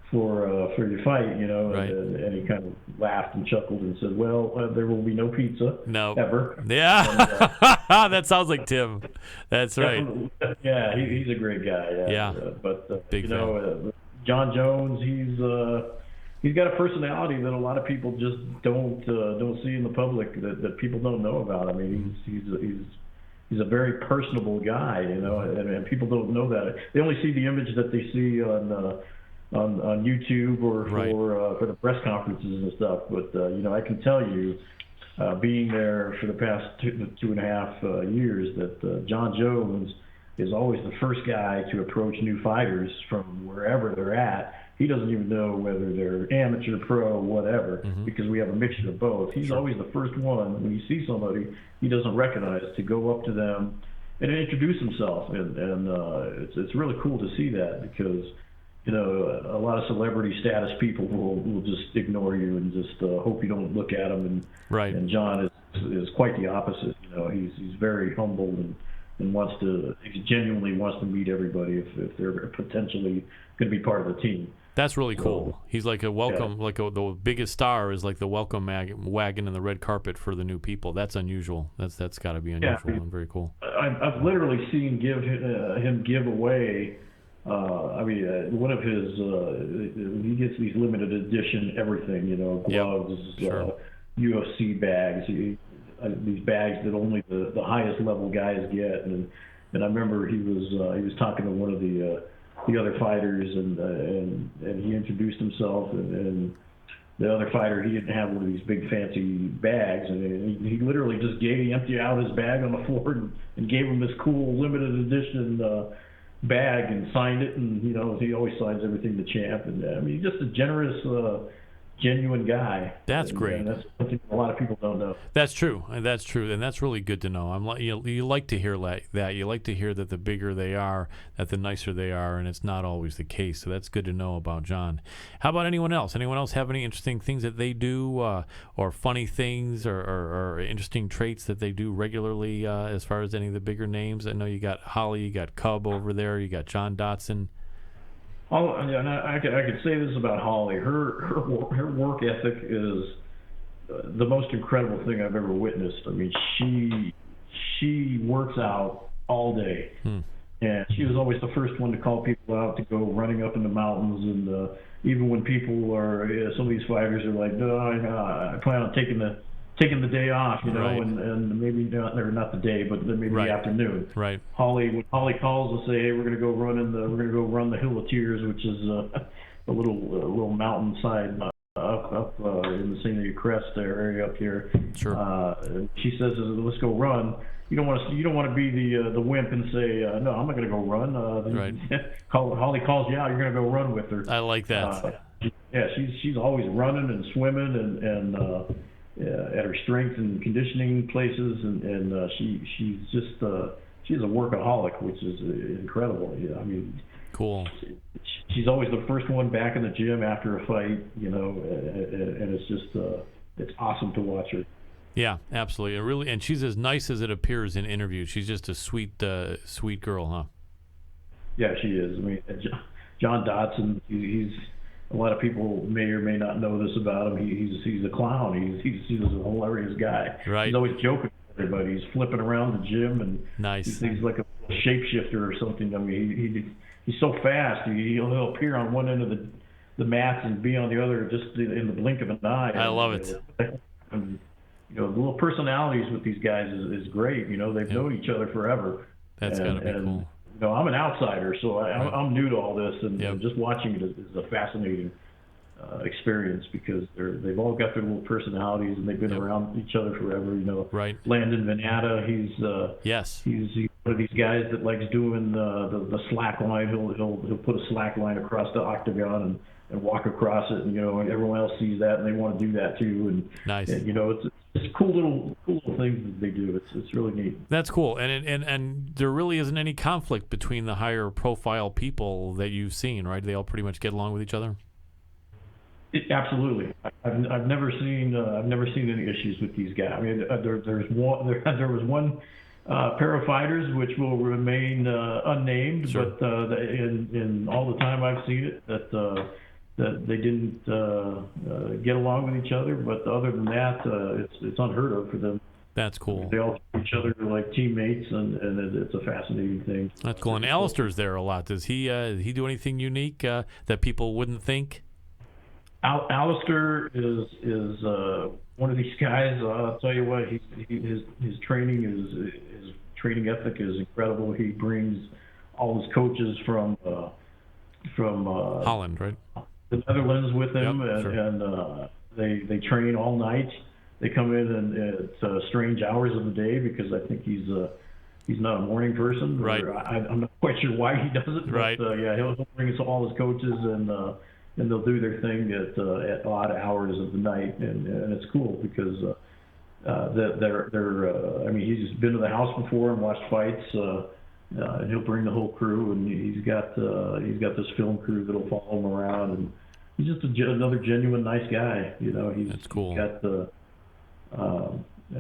for your fight, right. and he kind of laughed and chuckled and said, well, there will be no pizza ever. Yeah. And, that sounds like Tim. That's right. Yeah, he's a great guy. Yeah. But big John Jones, he's got a personality that a lot of people just don't see in the public, that people don't know about. I mean, he's a very personable guy, and people don't know that. They only see the image that they see on YouTube or right. for the press conferences and stuff. But I can tell you, being there for the past 2.5 years, that John Jones is always the first guy to approach new fighters from wherever they're at. He doesn't even know whether they're amateur, pro, whatever, because we have a mixture of both. He's always the first one, when you see somebody he doesn't recognize, to go up to them and introduce himself. And it's really cool to see that, because a lot of celebrity status people will just ignore you and just hope you don't look at them. And right. And John is quite the opposite. He's very humble and he genuinely wants to meet everybody if they're potentially going to be part of the team. That's really cool. He's like a welcome, the biggest star is like the welcome wagon and the red carpet for the new people. That's unusual. That's got to be unusual and very cool. I've literally seen him give away. One of his, he gets these limited edition everything, gloves, sure. UFC bags, these bags that only the highest level guys get. And I remember he was talking to one of the other fighters, and he introduced himself, and the other fighter, he didn't have one of these big fancy bags, and he literally just emptied out his bag on the floor and gave him this cool limited edition bag and signed it, and he always signs everything to champ, and he's just a generous, genuine guy. That's great. And that's something a lot of people don't know. That's true, and that's really good to know. You like to hear that. You like to hear that the bigger they are, that the nicer they are, and it's not always the case. So that's good to know about John. How about anyone else? Anyone else have any interesting things that they do, or funny things, or interesting traits that they do regularly, as far as any of the bigger names? I know you got Holly, you got Cub over there, you got John Dotson. Oh, and I could say this about Holly. Her work ethic is the most incredible thing I've ever witnessed. I mean, she works out all day, and she was always the first one to call people out to go running up in the mountains. And even when people some of these fighters are like, no, I plan on taking the day off, right. and maybe not the day, but maybe right. the afternoon. Right. When Holly calls to say, hey, we're gonna go run the Hill of Tears, which is little mountainside up in the Scenery Crest area up here. Sure. She says, "Let's go run." You don't want to be the wimp and say, "No, I'm not going to go run." Right. Holly calls you out, you're going to go run with her. I like that. Yeah, she's always running and swimming and at her strength and conditioning places, and she's just she's a workaholic, which is incredible. Yeah, I mean, cool. She's always the first one back in the gym after a fight, and it's just it's awesome to watch her. Yeah, absolutely. And she's as nice as it appears in interviews. She's just a sweet girl, huh? Yeah, she is. I mean, John Dodson, he's a lot of people may or may not know this about him. He's a clown. He's a hilarious guy. Right. He's always joking with everybody. He's flipping around the gym, and nice. He's like a shapeshifter or something. I mean, he's so fast. He'll appear on one end of the mats and be on the other just in the blink of an eye. I love it. And, the little personalities with these guys is great. They've known each other forever. That's gotta be cool. I'm an outsider, so I'm new to all this, and yep. just watching it is a fascinating experience because they've all got their little personalities, and they've been yep. around each other forever. Right. Landon Venata, he's one of these guys that likes doing the slack line. He'll put a slack line across the octagon and walk across it, and everyone else sees that, and they want to do that too. And nice. And, it's cool little things that they do. It's really neat. That's cool, and there really isn't any conflict between the higher profile people that you've seen, right? They all pretty much get along with each other. Absolutely. I've never seen any issues with these guys. I mean, there was one pair of fighters which will remain unnamed, sure. But in all the time I've seen it, that they didn't get along with each other. But other than that, it's unheard of for them. That's cool. They all treat each other like teammates, and it's a fascinating thing. That's cool. And Alistair's there a lot. Does he do anything unique that people wouldn't think? Alistair is one of these guys. I'll tell you what, his training his training ethic is incredible. He brings all his coaches from Holland, right? The Netherlands with him, yep, and sure. They train all night. They come in at strange hours of the day because I think he's not a morning person. Right. I'm not quite sure why he does it. Right. But he'll bring us all his coaches, and they'll do their thing at odd hours of the night, and it's cool because they're I mean, he's been to the house before and watched fights. And he'll bring the whole crew, and he's got this film crew that'll follow him around, and he's just another genuine nice guy. That's cool.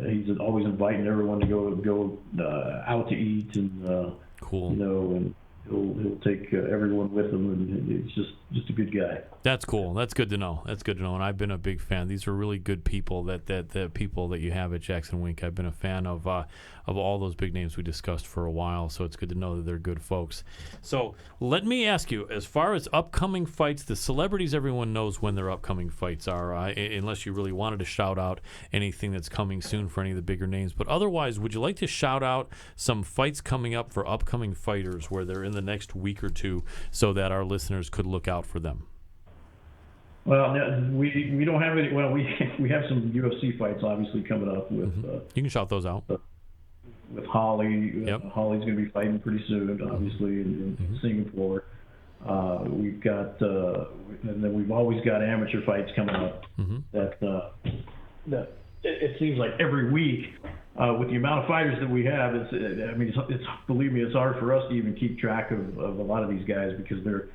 He's always inviting everyone to go out to eat, and cool. And he'll take everyone with him, and he's just a good guy. That's cool. That's good to know. And I've been a big fan. These are really good people. That the people that you have at Jackson Wink. I've been a fan of all those big names we discussed for a while. So it's good to know that they're good folks. So let me ask you, as far as upcoming fights, the celebrities, everyone knows when their upcoming fights are, unless you really wanted to shout out anything that's coming soon for any of the bigger names. But otherwise, would you like to shout out some fights coming up for upcoming fighters where they're in the next week or two, so that our listeners could look out for them? Well, we don't have any. Well, we have some UFC fights obviously coming up with. You can shout those out. With Holly. Yep. Holly's going to be fighting pretty soon, obviously, in Singapore. We've got, and then we've always got amateur fights coming up. That it seems like every week, with the amount of fighters that we have, it's believe me, it's hard for us to even keep track of a lot of these guys because they're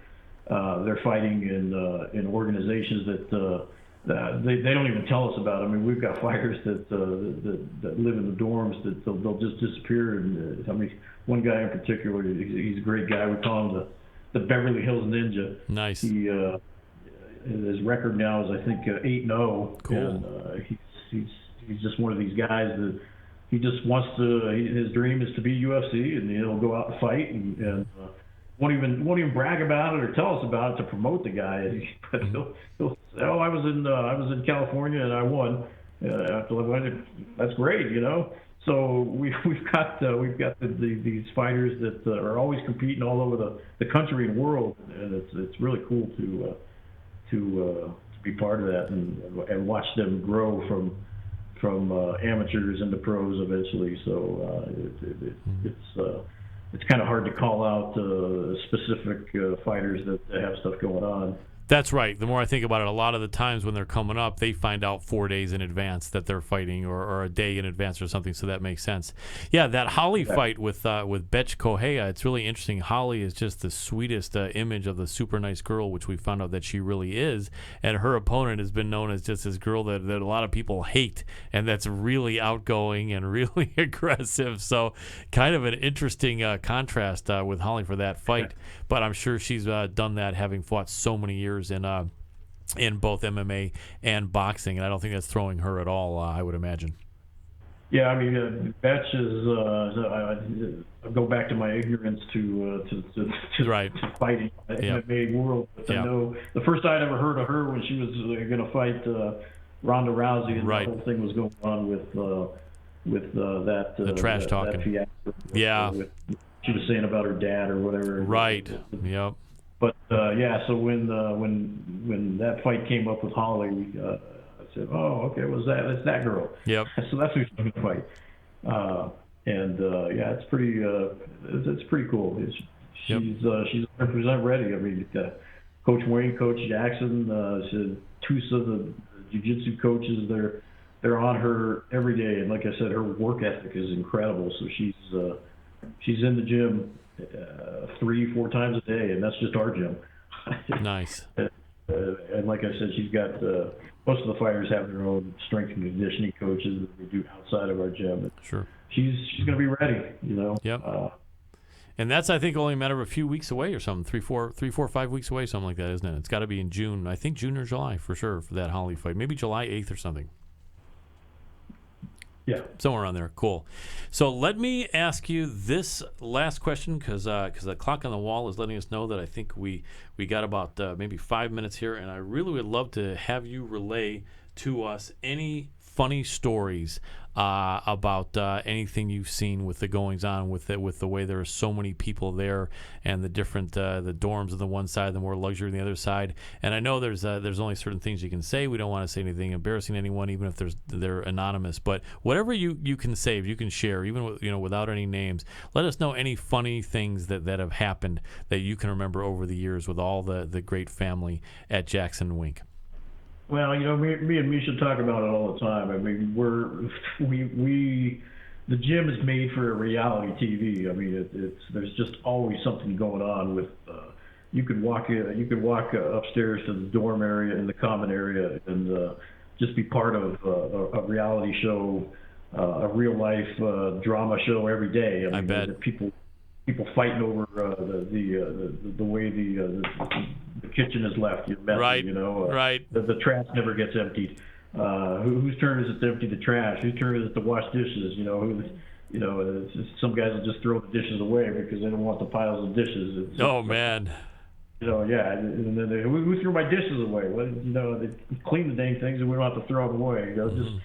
fighting in organizations that they don't even tell us about. I mean, we've got fighters that live in the dorms that they'll just disappear. And I mean, one guy in particular, he's a great guy. We call him the Beverly Hills Ninja. Nice. His record now is I think 8-0. Cool. And he's just one of these guys that he just wants to. His dream is to be UFC, and he'll go out and fight and won't even brag about it or tell us about it to promote the guy. But he'll say, "Oh, I was in California and I won." That's great, So we've got these fighters that are always competing all over the country and world, and it's really cool to to be part of that and watch them grow from amateurs into pros eventually. So it's kind of hard to call out specific fighters that have stuff going on. That's right. The more I think about it, a lot of the times when they're coming up, they find out 4 days in advance that they're fighting, or a day in advance or something. So that makes sense. Yeah, that Holly fight with Betch Correia, it's really interesting. Holly is just the sweetest image of the super nice girl, which we found out that she really is. And her opponent has been known as just this girl that a lot of people hate, and that's really outgoing and really aggressive. So kind of an interesting contrast with Holly for that fight. But I'm sure she's done that, having fought so many years in both MMA and boxing, and I don't think that's throwing her at all, I would imagine. Yeah, I mean, Betch is. I go back to my ignorance to right. to fighting in the MMA world. But I know the first I ever heard of her when she was going to fight Ronda Rousey, and the whole thing was going on with that the trash talking. That fiasco with she was saying about her dad or whatever. Right. Yep. But so when that fight came up with Holly, I said, "Oh, okay, it's that girl." Yep. So that's who's going to fight. It's pretty cool. She's 100% ready. I mean, Coach Wayne, Coach Jackson, two of the jiu-jitsu coaches, they're on her every day, and like I said, her work ethic is incredible. So she's in the gym 3-4 times a day, and that's just our gym. Nice. And like I said, she's got most of the fighters have their own strength and conditioning coaches that they do outside of our gym. Sure. She's going to be ready, you know. Yep. And that's, I think, only a matter of a few weeks away or something, 3, 4, 5 weeks away, something like that, isn't it? It's got to be in June. I think June or July for sure for that Holly fight. Maybe July 8th or something. Yeah. Somewhere on there. Cool. So let me ask you this last question, because the clock on the wall is letting us know that I think we got about maybe 5 minutes here, and I really would love to have you relay to us any funny stories about anything you've seen with the goings on with the way there are so many people there, and the different the dorms on the one side, the more luxury on the other side. And I know there's only certain things you can say. We don't want to say anything embarrassing to anyone, even if they're anonymous. But whatever you can say, if you can share, even without any names, let us know any funny things that have happened that you can remember over the years with all the great family at Jackson Wink. Well, me and Misha talk about it all the time. I mean, the gym is made for reality TV. I mean, there's just always something going on with. You could walk upstairs to the dorm area in the common area and just be part of a reality show, a real life drama show every day. I bet people fighting over the way the kitchen is left. Messy, right. Right. The trash never gets emptied. Whose turn is it to empty the trash? Whose turn is it to wash dishes? It's just, some guys will just throw the dishes away because they don't want the piles of dishes. Man. And then who threw my dishes away? Well, they clean the dang things and we don't have to throw them away. Just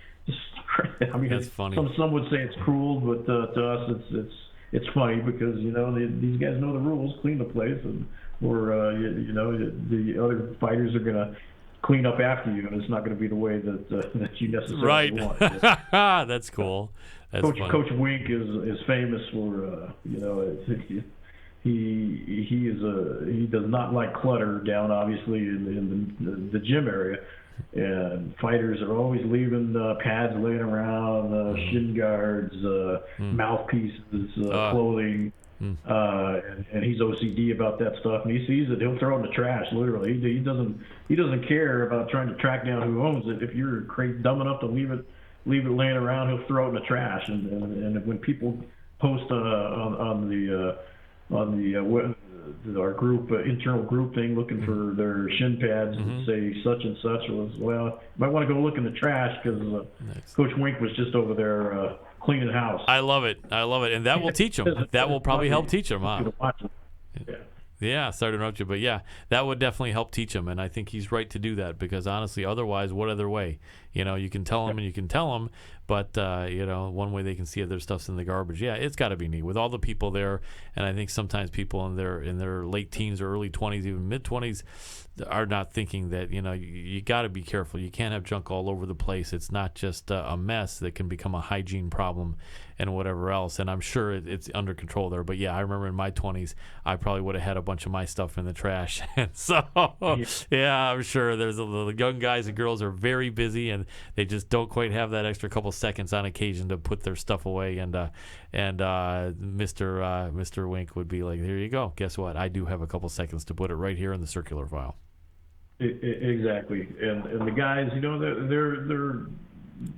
I mean, that's funny. Some would say it's cruel, but to us it's funny because these guys know the rules, clean the place, or the other fighters are gonna clean up after you, and it's not gonna be the way that you necessarily want. Right. That's cool. Coach Wink is famous for he does not like clutter down obviously in the gym area. And fighters are always leaving pads laying around, shin guards, mouthpieces, clothing, and he's OCD about that stuff. And he sees it, he'll throw it in the trash. Literally, he doesn't care about trying to track down who owns it. If you're dumb enough to leave it laying around, he'll throw it in the trash. And when people post on our group internal group thing looking for their shin pads and say such and such you might want to go look in the trash because Coach Wink was just over there cleaning house. I love it, and that will teach them. That will probably help teach them, huh? Yeah, sorry to interrupt you, but yeah, that would definitely help teach him, and I think he's right to do that because honestly, otherwise, what other way? You can tell him and you can tell him, But one way they can see it, their stuff's in the garbage. Yeah, it's got to be neat with all the people there. And I think sometimes people in their late teens or early 20s, even mid 20s, are not thinking that you got to be careful. You can't have junk all over the place. It's not just a mess that can become a hygiene problem and whatever else. And I'm sure it's under control there. But yeah, I remember in my 20s, I probably would have had a bunch of my stuff in the trash. And so yeah, I'm sure there's the young guys and girls are very busy, and they just don't quite have that extra couple seconds on occasion to put their stuff away. And Mr. Wink would be like, "Here you go. Guess what? I do have a couple seconds to put it right here in the circular file." Exactly, and the guys,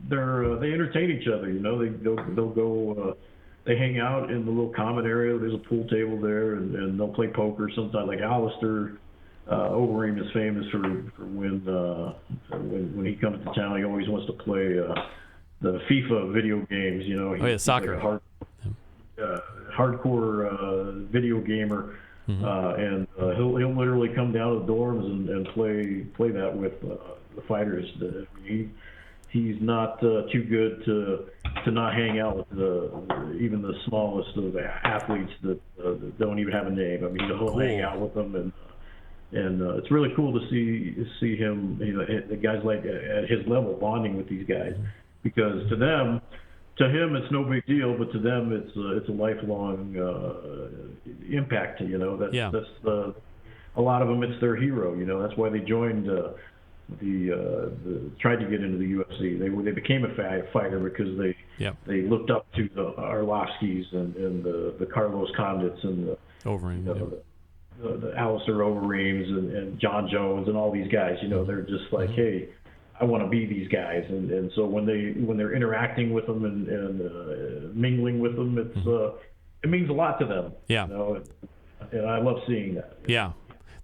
they entertain each other. They'll go. They hang out in the little common area. There's a pool table there, and they'll play poker sometimes. Like Alistair Overeem is famous for when he comes to town, he always wants to play the FIFA video games. Soccer. Like a hardcore video gamer. Mm-hmm. And he'll literally come down to the dorms and play that with the fighters. He's not too good to not hang out with even the smallest of the athletes that don't even have a name. I mean, he'll hang out with them, and it's really cool to see him. The guys like at his level bonding with these guys, because to him it's no big deal, but to them it's a lifelong impact. That's a lot of them, it's their hero. That's why they joined tried to get into the UFC. They became a fighter because they looked up to the Arlovskis and the Carlos Condits and the Overeem, the Alistair Overeems and John Jones and all these guys. They're just like, hey, I want to be these guys, and so when they're interacting with them and mingling with them, it means a lot to them. Yeah. And I love seeing that. Yeah.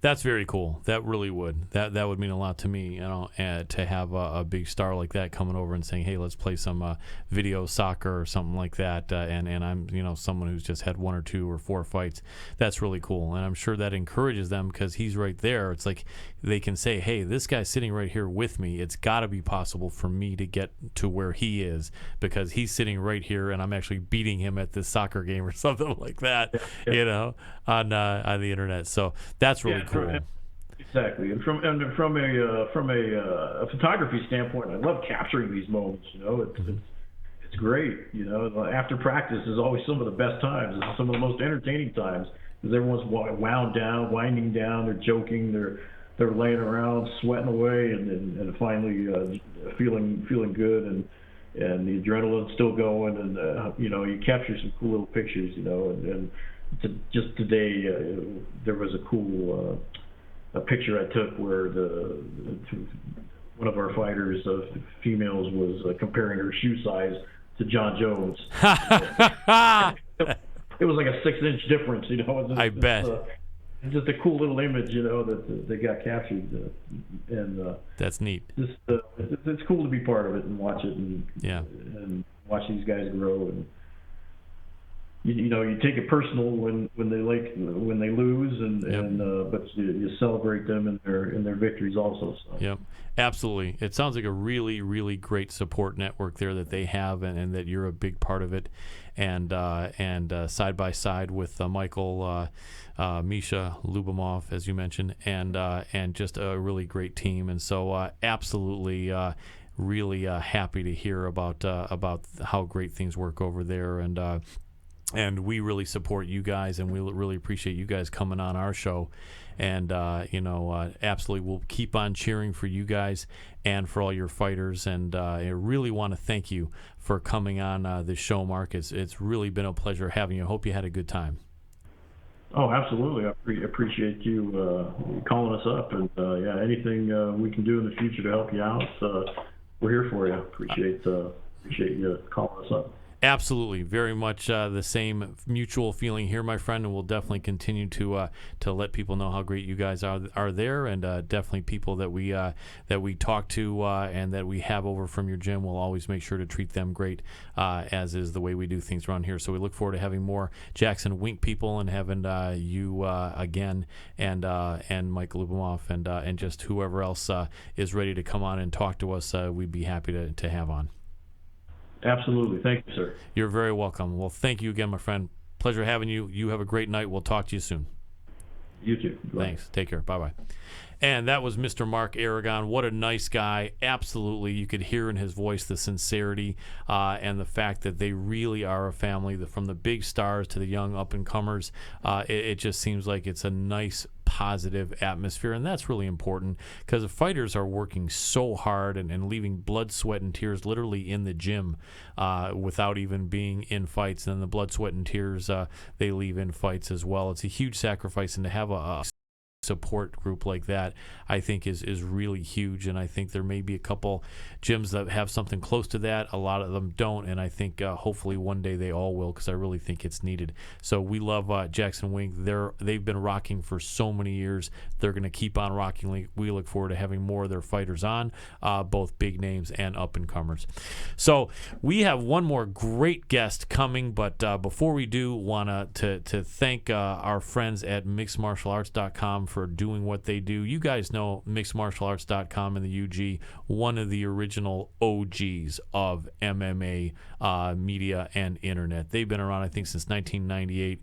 That's very cool. That really would. That would mean a lot to me, to have a big star like that coming over and saying, "Hey, let's play some video soccer or something like that." And I'm someone who's just had 1 or 2 or 4 fights. That's really cool, and I'm sure that encourages them because he's right there. It's like they can say, "Hey, this guy's sitting right here with me. It's got to be possible for me to get to where he is because he's sitting right here, and I'm actually beating him at this soccer game or something like that." On the internet. So that's really cool. Exactly, and from a photography standpoint, I love capturing these moments. It's great. After practice is always some of the best times. It's some of the most entertaining times because everyone's winding down. They're joking. They're laying around, sweating away, and finally feeling good, and the adrenaline's still going, and you capture some cool little pictures. And just today, there was a cool a picture I took where one of our fighters, females, was comparing her shoe size to John Jones. It was like a 6-inch difference, I bet. Just a cool little image, that they got captured, and that's neat. It's cool to be part of it and watch it, and watch these guys grow. And you take it personal when they lose, but you celebrate them in their victories also. So. Yep, absolutely. It sounds like a really, really great support network there that they have, and that you're a big part of it. And side by side with Michael, Misha Lubomov, as you mentioned, and just a really great team. And so absolutely. Really happy to hear about how great things work over there, and we really support you guys, and we really appreciate you guys coming on our show. And, absolutely, we'll keep on cheering for you guys and for all your fighters. And I really want to thank you for coming on this show, Mark. It's really been a pleasure having you. I hope you had a good time. Oh, absolutely. I appreciate you calling us up. And, anything we can do in the future to help you out, we're here for you. Appreciate you calling us up. Absolutely, very much the same mutual feeling here, my friend, and we'll definitely continue to let people know how great you guys are there, and definitely people that we talk to and that we have over from your gym. We'll always make sure to treat them great, as is the way we do things around here. So we look forward to having more Jackson Wink people and having you again, and Mike Lubomov and just whoever else is ready to come on and talk to us. We'd be happy to have on. Absolutely. Thank you, sir. You're very welcome. Well, thank you again, my friend. Pleasure having you. You have a great night. We'll talk to you soon. You too. Bye. Thanks. Take care. Bye-bye. And that was Mr. Mark Aragon. What a nice guy. Absolutely. You could hear in his voice the sincerity and the fact that they really are a family. From the big stars to the young up-and-comers, it just seems like it's a nice, positive atmosphere. And that's really important because the fighters are working so hard and leaving blood, sweat, and tears literally in the gym without even being in fights. And then the blood, sweat, and tears they leave in fights as well. It's a huge sacrifice. And to have a support group like that, I think is really huge. And I think there may be a couple gyms that have something close to that. A lot of them don't, and I think hopefully one day they all will, because I really think it's needed. So we love Jackson Wink. They've been rocking for so many years. They're going to keep on rocking. We look forward to having more of their fighters on, both big names and up and comers. So we have one more great guest coming, but before we do, want to thank our friends at mixedmartialarts.com for doing what they do. You guys know mixedmartialarts.com and the UG, one of the original OGs of MMA media and internet. They've been around, I think, since 1998.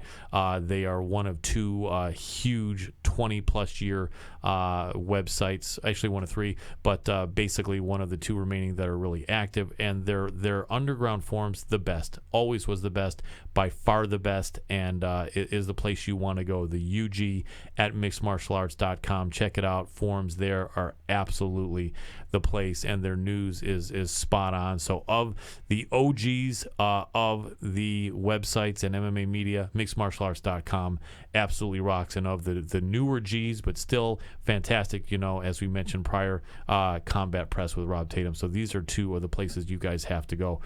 They are one of two huge 20-plus year websites, actually one of three, but basically one of the two remaining that are really active. And their underground forums, the best, always was the best, by far the best, and it is the place you want to go. The UG at mixedmartialarts.com. Check it out. Forums there are absolutely the place, and their news is spot on. So of the OGs of the websites and MMA media, mixedmartialarts.com absolutely rocks. And of the newer Gs, but still fantastic, as we mentioned prior, Combat Press with Rob Tatum. So these are two of the places you guys have to go.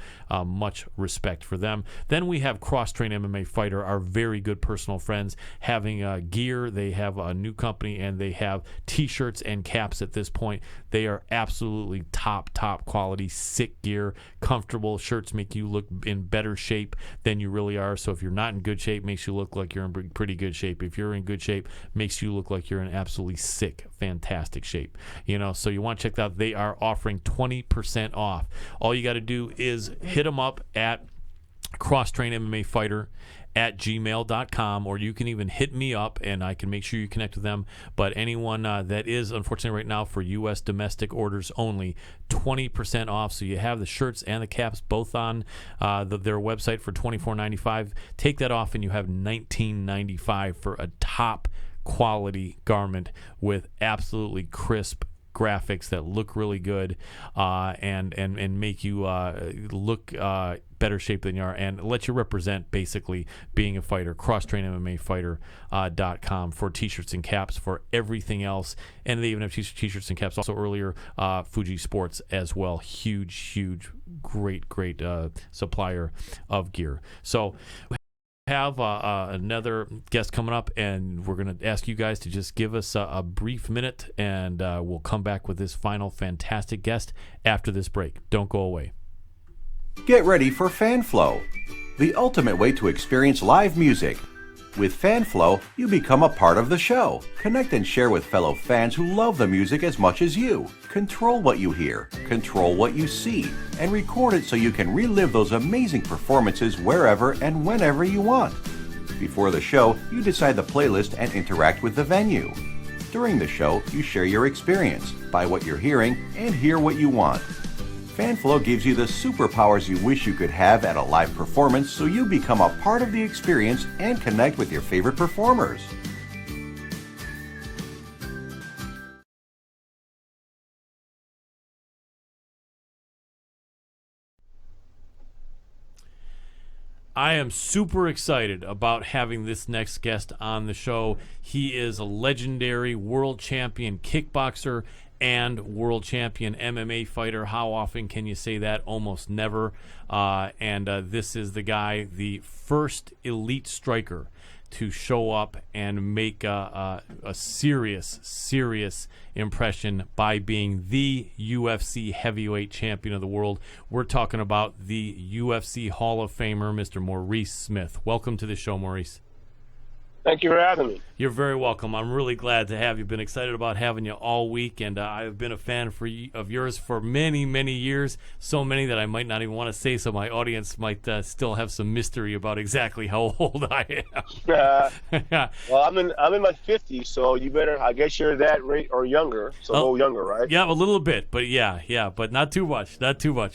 Much respect for them. Then we have Cross Train MMA Fighter, our very good personal friends, having gear. They have a new company, and they have t-shirts and caps at this point. They are absolutely top quality, sick gear, comfortable. Shirts make you look in better shape than you really are. So if you're not in good shape, makes you look like you're in pretty good shape. If you're in good shape, makes you look like you're in absolutely sick, fantastic shape. So you want to check that out. They are offering 20% off. All you got to do is hit them up at Cross Train MMA Fighter at gmail.com, or you can even hit me up and I can make sure you connect with them. But anyone that is, unfortunately right now, for U.S. domestic orders only, 20% off. So you have the shirts and the caps both on their website for $24.95. Take that off and you have $19.95 for a top quality garment with absolutely crisp graphics that look really good and make you look better shape than you are, and let you represent basically being a fighter. CrossTrainMMAfighter.com for t-shirts and caps, for everything else. And they even have t-shirts and caps also earlier. Fuji Sports as well. Huge, great supplier of gear. So have another guest coming up, and we're going to ask you guys to just give us a brief minute, and we'll come back with this final fantastic guest after this break. Don't go away. Get ready for FanFlow, the ultimate way to experience live music. With FanFlow, you become a part of the show. Connect and share with fellow fans who love the music as much as you. Control what you hear, control what you see, and record it so you can relive those amazing performances wherever and whenever you want. Before the show, you decide the playlist and interact with the venue. During the show, you share your experience, buy what you're hearing, and hear what you want. FanFlow gives you the superpowers you wish you could have at a live performance, so you become a part of the experience and connect with your favorite performers. I am super excited about having this next guest on the show. He is a legendary world champion kickboxer and world champion MMA fighter. How often can you say that? Almost never. And this is the guy, the first elite striker to show up and make a serious impression by being the UFC heavyweight champion of the world. We're talking about the UFC Hall of Famer, Mr. Maurice Smith. Welcome to the show, Maurice. Thank you for having me. You're very welcome. I'm really glad to have you. Been excited about having you all week, and I've been a fan of yours for many, many years. So many that I might not even want to say, so my audience might still have some mystery about exactly how old I am. Well, I'm in my 50s, so you better. I guess you're that rate or younger, so a little younger, right? Yeah, a little bit, but yeah, but not too much,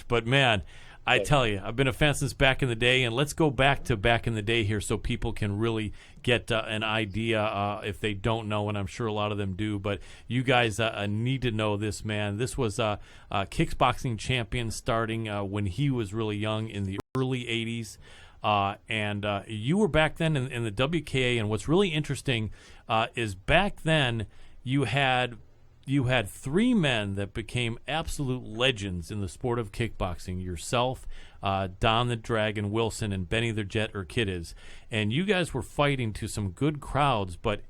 But man, I tell you, I've been a fan since back in the day, and let's go back to back in the day here so people can really get an idea if they don't know, and I'm sure a lot of them do. But you guys need to know this, man. This was a kickboxing champion starting when he was really young in the early 80s. And you were back then in the WKA, and what's really interesting is back then you had three men that became absolute legends in the sport of kickboxing. Yourself, Don the Dragon Wilson, and Benny the Jet Urquidez. And you guys were fighting to some good crowds, but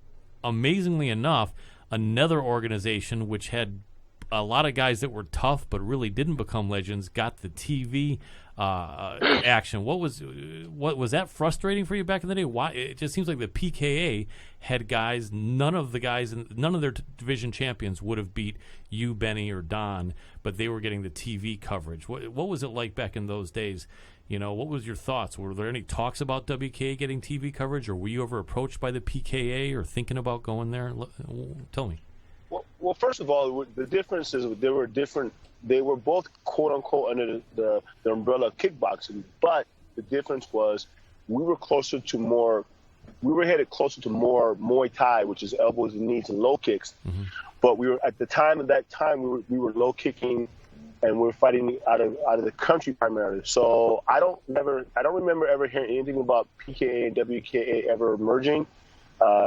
amazingly enough, another organization which had a lot of guys that were tough but really didn't become legends got the TV action. What was that frustrating for you back in the day? Why? It just seems like the PKA had guys. None of their division champions would have beat you, Benny, or Don, but they were getting the TV coverage. What was it like back in those days? You know, what was your thoughts? Were there any talks about WKA getting TV coverage, or were you ever approached by the PKA or thinking about going there? Tell me. Well, first of all, the difference is they were different. They were both quote unquote under the umbrella of kickboxing, but the difference was we were headed closer to more Muay Thai, which is elbows and knees and low kicks. Mm-hmm. But we were at that time we were low kicking, and we were fighting out of the country primarily. So I don't remember ever hearing anything about PKA and WKA ever merging.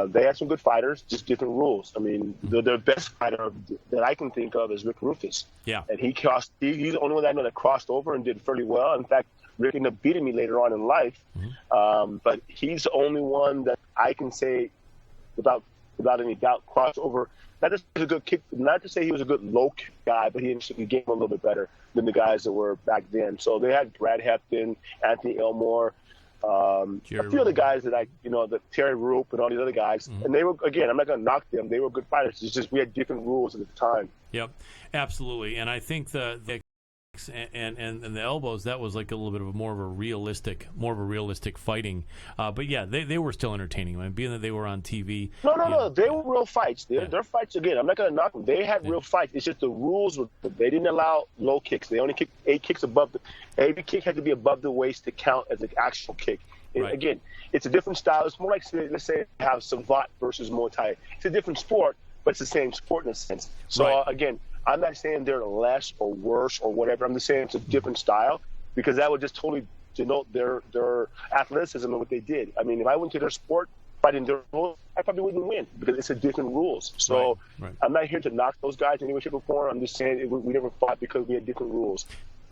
They had some good fighters, just different rules. I mean, the best fighter that I can think of is Rick Rufus. Yeah. And he's the only one that I know that crossed over and did fairly well. In fact, Rick ended up beating me later on in life. Mm-hmm. But he's the only one that I can say without any doubt crossed over. Not to say he was a good low kick guy, but he ended the game a little bit better than the guys that were back then. So they had Brad Hepton, Anthony Elmore, a few of the guys that the Terry Roop and all these other guys, mm-hmm. and they were, again, I'm not going to knock them. They were good fighters. It's just we had different rules at the time. Yep, absolutely. And I think the and the elbows, that was like a little bit of more of a realistic fighting. But yeah, they were still entertaining. I mean, being that they were on TV. No, they were real fights. Their fights, again, I'm not going to knock them. They had real fights. It's just the rules they didn't allow low kicks. They only kicked 8 kicks above every kick had to be above the waist to count as an actual kick. Right. Again, it's a different style. It's more like, let's say, have Savate versus Muay Thai. It's a different sport, but it's the same sport in a sense. So again, I'm not saying they're less or worse or whatever. I'm just saying it's a different style, because that would just totally denote their athleticism and what they did. I mean, if I went to their sport fighting their rules, I probably wouldn't win, because it's a different rules. So I'm not here to knock those guys in any way, shape, or form. I'm just saying we never fought because we had different rules.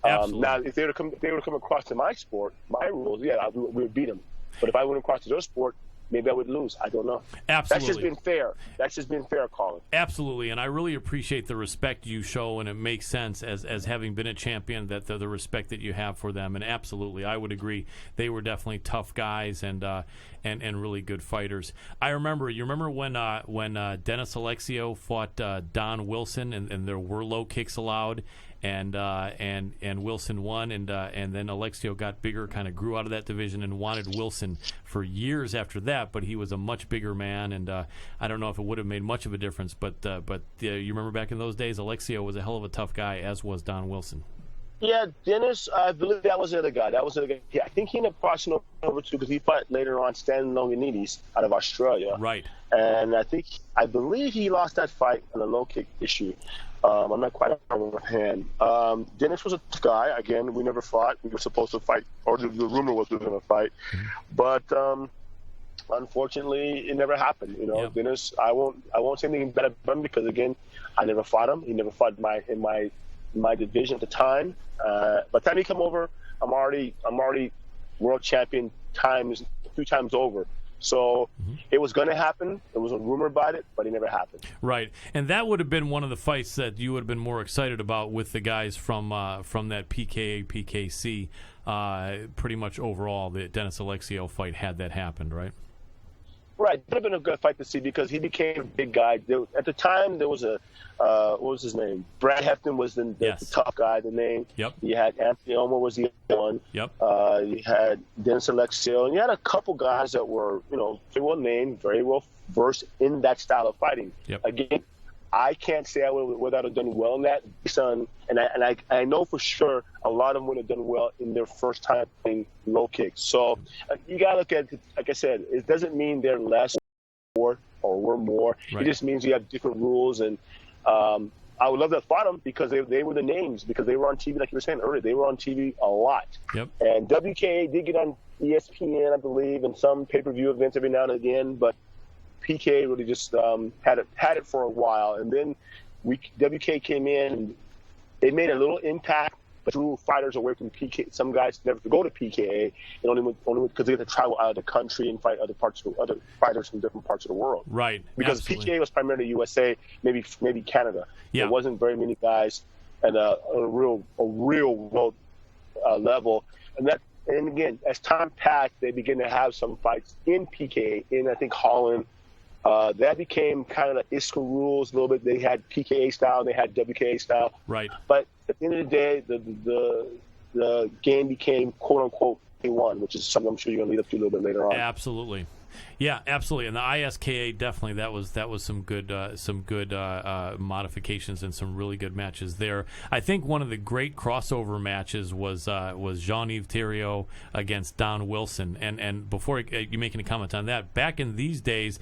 Now, if they were to come across to my sport, my rules, we would beat them. But if I went across to their sport, maybe I would lose. I don't know. Absolutely. That's just been fair, Colin. Absolutely, and I really appreciate the respect you show, and it makes sense as having been a champion, that the respect that you have for them. And absolutely, I would agree. They were definitely tough guys and really good fighters. You remember when Dennis Alexio fought Don Wilson, and there were low kicks allowed, and Wilson won, and then Alexio got bigger, kind of grew out of that division, and wanted Wilson for years after that, but he was a much bigger man, and I don't know if it would have made much of a difference, but you remember back in those days, Alexio was a hell of a tough guy, as was Don Wilson. Yeah, Dennis, I believe that was the other guy. Yeah, I think he ended up crossing over too, because he fought later on Stan Longanides out of Australia. Right. And I believe he lost that fight on a low kick issue. I'm not quite on my hand. Dennis was a tough guy. Again, we never fought. We were supposed to fight, or the rumor was we were going to fight. Mm-hmm. But unfortunately, it never happened. Dennis, I won't say anything bad about him, because, again, I never fought him. He never fought in my division at the time. By the time he come over, I'm already world champion 2 times over. So it was going to happen. There was a rumor about it, but it never happened. Right, and that would have been one of the fights that you would have been more excited about with the guys from that PKA PKC. Pretty much overall, the Dennis Alexio fight, had that happened, right? Right, it would have been a good fight to see because he became a big guy. At the time, there was a what was his name? Brad Hefton was the tough guy. The name. Yep. You had Anthony Elmer was the other one. Yep. You had Dennis Alexio, and you had a couple guys that were very well named, very well versed in that style of fighting. Yep. Again, I can't say I would have done well in that. And I know for sure a lot of them would have done well in their first time playing low kicks. So you got to look at it, like I said, it doesn't mean they're less or we're more. Right. It just means you have different rules. And I would love to have fought them because they were the names, because they were on TV, like you were saying earlier. They were on TV a lot. Yep. And WKA did get on ESPN, I believe, and some pay-per-view events every now and again, but PK really just had it for a while, and then WK came in and they made a little impact, but drew fighters away from PK. Some guys never go to PKA, and only because they get to travel out of the country and fight other fighters from different parts of the world. Right. Because Absolutely. PKA was primarily USA, maybe Canada. Yeah. There wasn't very many guys at a real world level, and again, as time passed, they began to have some fights in PKA, in I think Holland. That became kind of the ISCA rules a little bit. They had PKA style, they had WKA style. Right. But at the end of the day, the game became quote unquote K1, which is something I'm sure you're going to lead up to a little bit later on. Absolutely. Yeah, absolutely. And the ISKA, definitely, that was some good modifications and some really good matches there. I think one of the great crossover matches was Jean-Yves Theriault against Don Wilson. And before you make any comment on that, back in these days,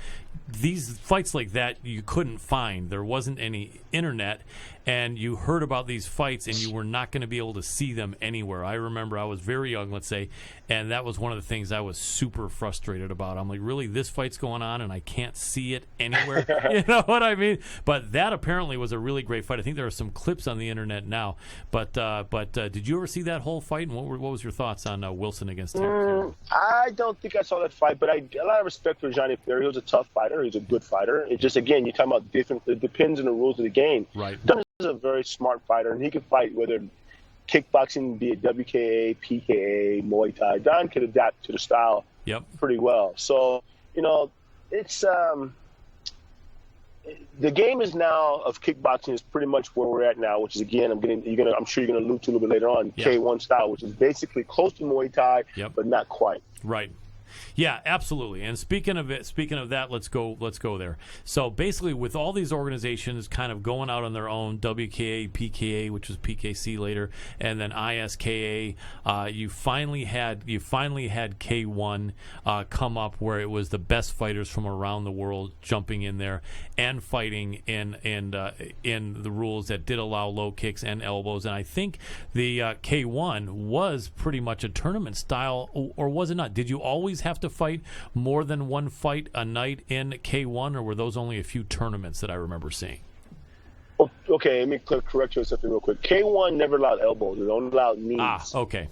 these fights like that you couldn't find. There wasn't any internet, and you heard about these fights, and you were not going to be able to see them anywhere. I remember I was very young, let's say, and that was one of the things I was super frustrated about. I'm like, really, this fight's going on, and I can't see it anywhere? You know what I mean? But that apparently was a really great fight. I think there are some clips on the internet now. But did you ever see that whole fight, and what was your thoughts on Wilson against Tatum? I don't think I saw that fight, but a lot of respect for Jean-Yves Theriault. He was a tough fighter. He's a good fighter. It just, again, you're talking about different. It depends on the rules of the game. Right. Don is a very smart fighter, and he can fight whether kickboxing, be it WKA, PKA, Muay Thai. Don can adapt to the style pretty well. So, it's the game is now of kickboxing is pretty much where we're at now, which is, again, I'm sure you're gonna allude to a little bit later on, K1 style, which is basically close to Muay Thai, but not quite. Right. Yeah, absolutely. And speaking of that, let's go there. So basically, with all these organizations kind of going out on their own, WKA, PKA, which was PKC later, and then ISKA, you finally had K1 come up, where it was the best fighters from around the world jumping in there and fighting in the rules that did allow low kicks and elbows. And I think the K1 was pretty much a tournament style, or was it not? Did you always have to fight more than one fight a night in K1, or were those only a few tournaments that I remember seeing? Okay, let me correct you on something real quick. K1 never allowed elbows; it only allowed knees. Okay.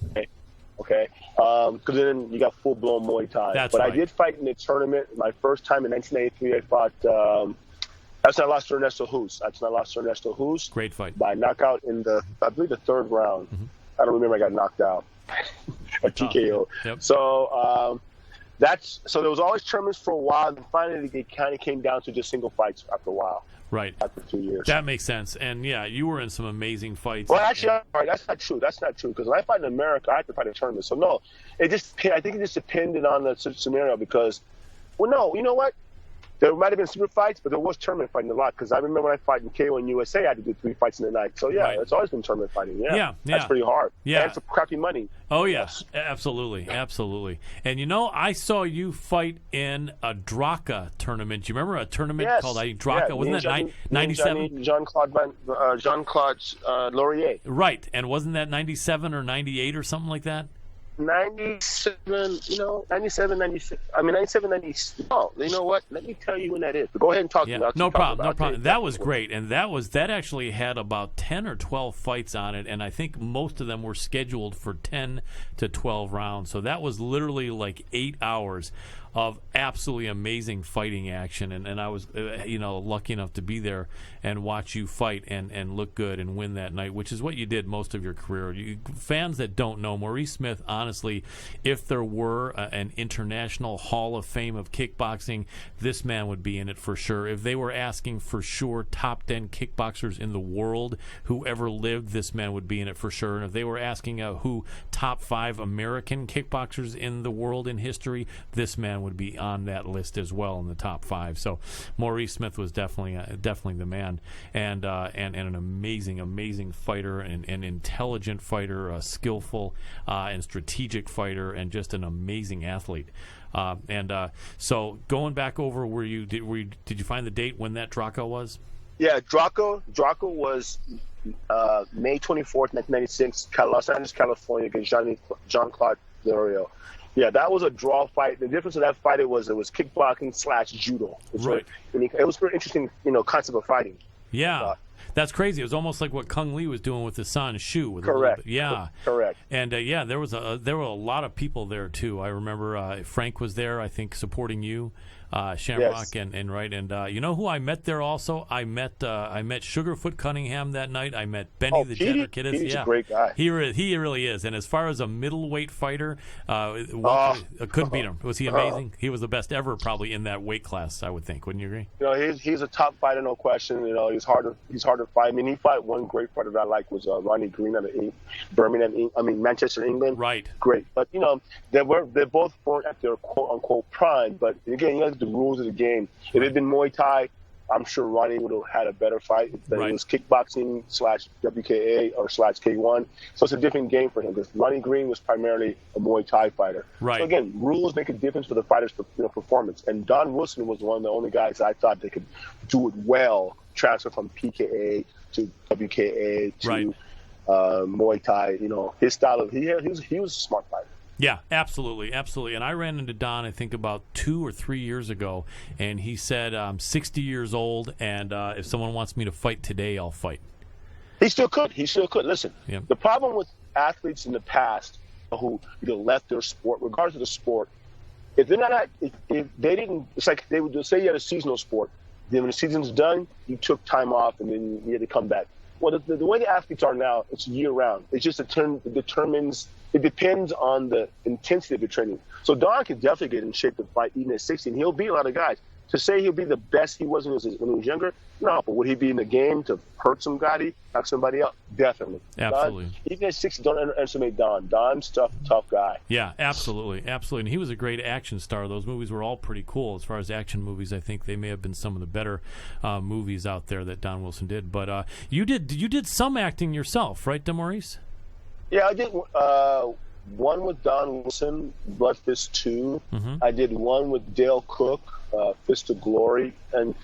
Okay. Because then you got full-blown Muay Thai. That's but right. I did fight in a tournament. My first time in 1993, I fought. That's when I lost to Ernesto Hus. Great fight. By knockout in I believe the third round. Mm-hmm. I don't remember. I got knocked out. A TKO. Yep. So so there was always tournaments for a while, and finally it kind of came down to just single fights after a while. Right. After 2 years. That makes sense. And yeah, you were in some amazing fights. Well, actually, all right, that's not true. Because when I fight in America, I have to fight in tournaments. So no, I think it just depended on the scenario. Because, well, no, you know what? There might have been super fights, but there was tournament fighting a lot. Because I remember when I fight in K1 USA, I had to do 3 fights in a night. So yeah, right. It's always been tournament fighting. Yeah. That's pretty hard. Yeah, and for crappy money. Oh yes, absolutely. And I saw you fight in a DRACA tournament. You remember a tournament called DRACA? Wasn't that 97? Jean-Claude Laurier. Right, and wasn't that 97 or 98 or something like that? 97, 97, 96. I mean, 97, 96. No, you know what? Let me tell you when that is. Go ahead and talk about it. No problem. That was great, and that actually had about 10 or 12 fights on it, and I think most of them were scheduled for 10 to 12 rounds. So that was literally like 8 hours of absolutely amazing fighting action, and I was lucky enough to be there and watch you fight and look good and win that night, which is what you did most of your career. Fans that don't know, Maurice Smith, honestly, if there were an international Hall of Fame of kickboxing, this man would be in it for sure. If they were asking for sure top 10 kickboxers in the world who ever lived, this man would be in it for sure. And if they were asking who top 5 American kickboxers in the world in history, this man would be on that list as well in the top 5. So Maurice Smith was definitely the man, and an amazing fighter, and an intelligent fighter, a skillful and strategic fighter, and just an amazing athlete. So going back over, did you find the date when that Draco was? Yeah, Draco was May 24th, 1996, Los Angeles, California, against Jean-Claude Lorio. Yeah, that was a draw fight. The difference of that fight it was kickboxing / judo. Right. It was a very interesting, concept of fighting. Yeah. That's crazy. It was almost like what Kung Lee was doing with his son Shu. Correct. Yeah. Correct. And there were a lot of people there too. I remember Frank was there, I think, supporting you, Shamrock, yes. and right. And you know who I met there also? I met Sugarfoot Cunningham that night. I met Benny the Jenner Kiddis. He's a great guy. He really is. And as far as a middleweight fighter, couldn't beat him. Was he amazing? He was the best ever, probably in that weight class. I would think. Wouldn't you agree? He's a top fighter, no question. He's hard to fight. I mean, he fought one great fighter that I like was Ronnie Green out of Manchester, England. Right. Great, but they're both born at their quote unquote prime. But again, you know the rules of the game. If it had been Muay Thai, I'm sure Ronnie would have had a better fight. But it was kickboxing / WKA or / K1. So it's a different game for him because Ronnie Green was primarily a Muay Thai fighter. Right. So again, rules make a difference for the fighter's performance. And Don Wilson was one of the only guys I thought they could do it well, transfer from PKA to WKA to Muay Thai. His style of he was a smart fighter. Yeah, absolutely. And I ran into Don, I think, about 2 or 3 years ago, and he said, I'm 60 years old, and if someone wants me to fight today, I'll fight. He still could. Listen, The problem with athletes in the past who left their sport, regardless of the sport, if they're not, if they didn't, it's like they would just say you had a seasonal sport. Then when the season's done, you took time off, and then you had to come back. Well, the way the athletes are now, it's year-round. It's just it depends on the intensity of the training. So Don can definitely get in shape to fight even at 60, and he'll beat a lot of guys. To say he'll be the best he was when he was younger, no. But would he be in the game to hurt somebody, knock somebody out? Definitely. Absolutely. Don, even at 60, don't underestimate Don. Don's tough guy. Yeah, absolutely. And he was a great action star. Those movies were all pretty cool. As far as action movies, I think they may have been some of the better movies out there that Don Wilson did. But you did some acting yourself, right, Maurice? Yeah, I did one with Don Wilson, Blood Fist 2. Mm-hmm. I did one with Dale Cook, Fist of Glory, and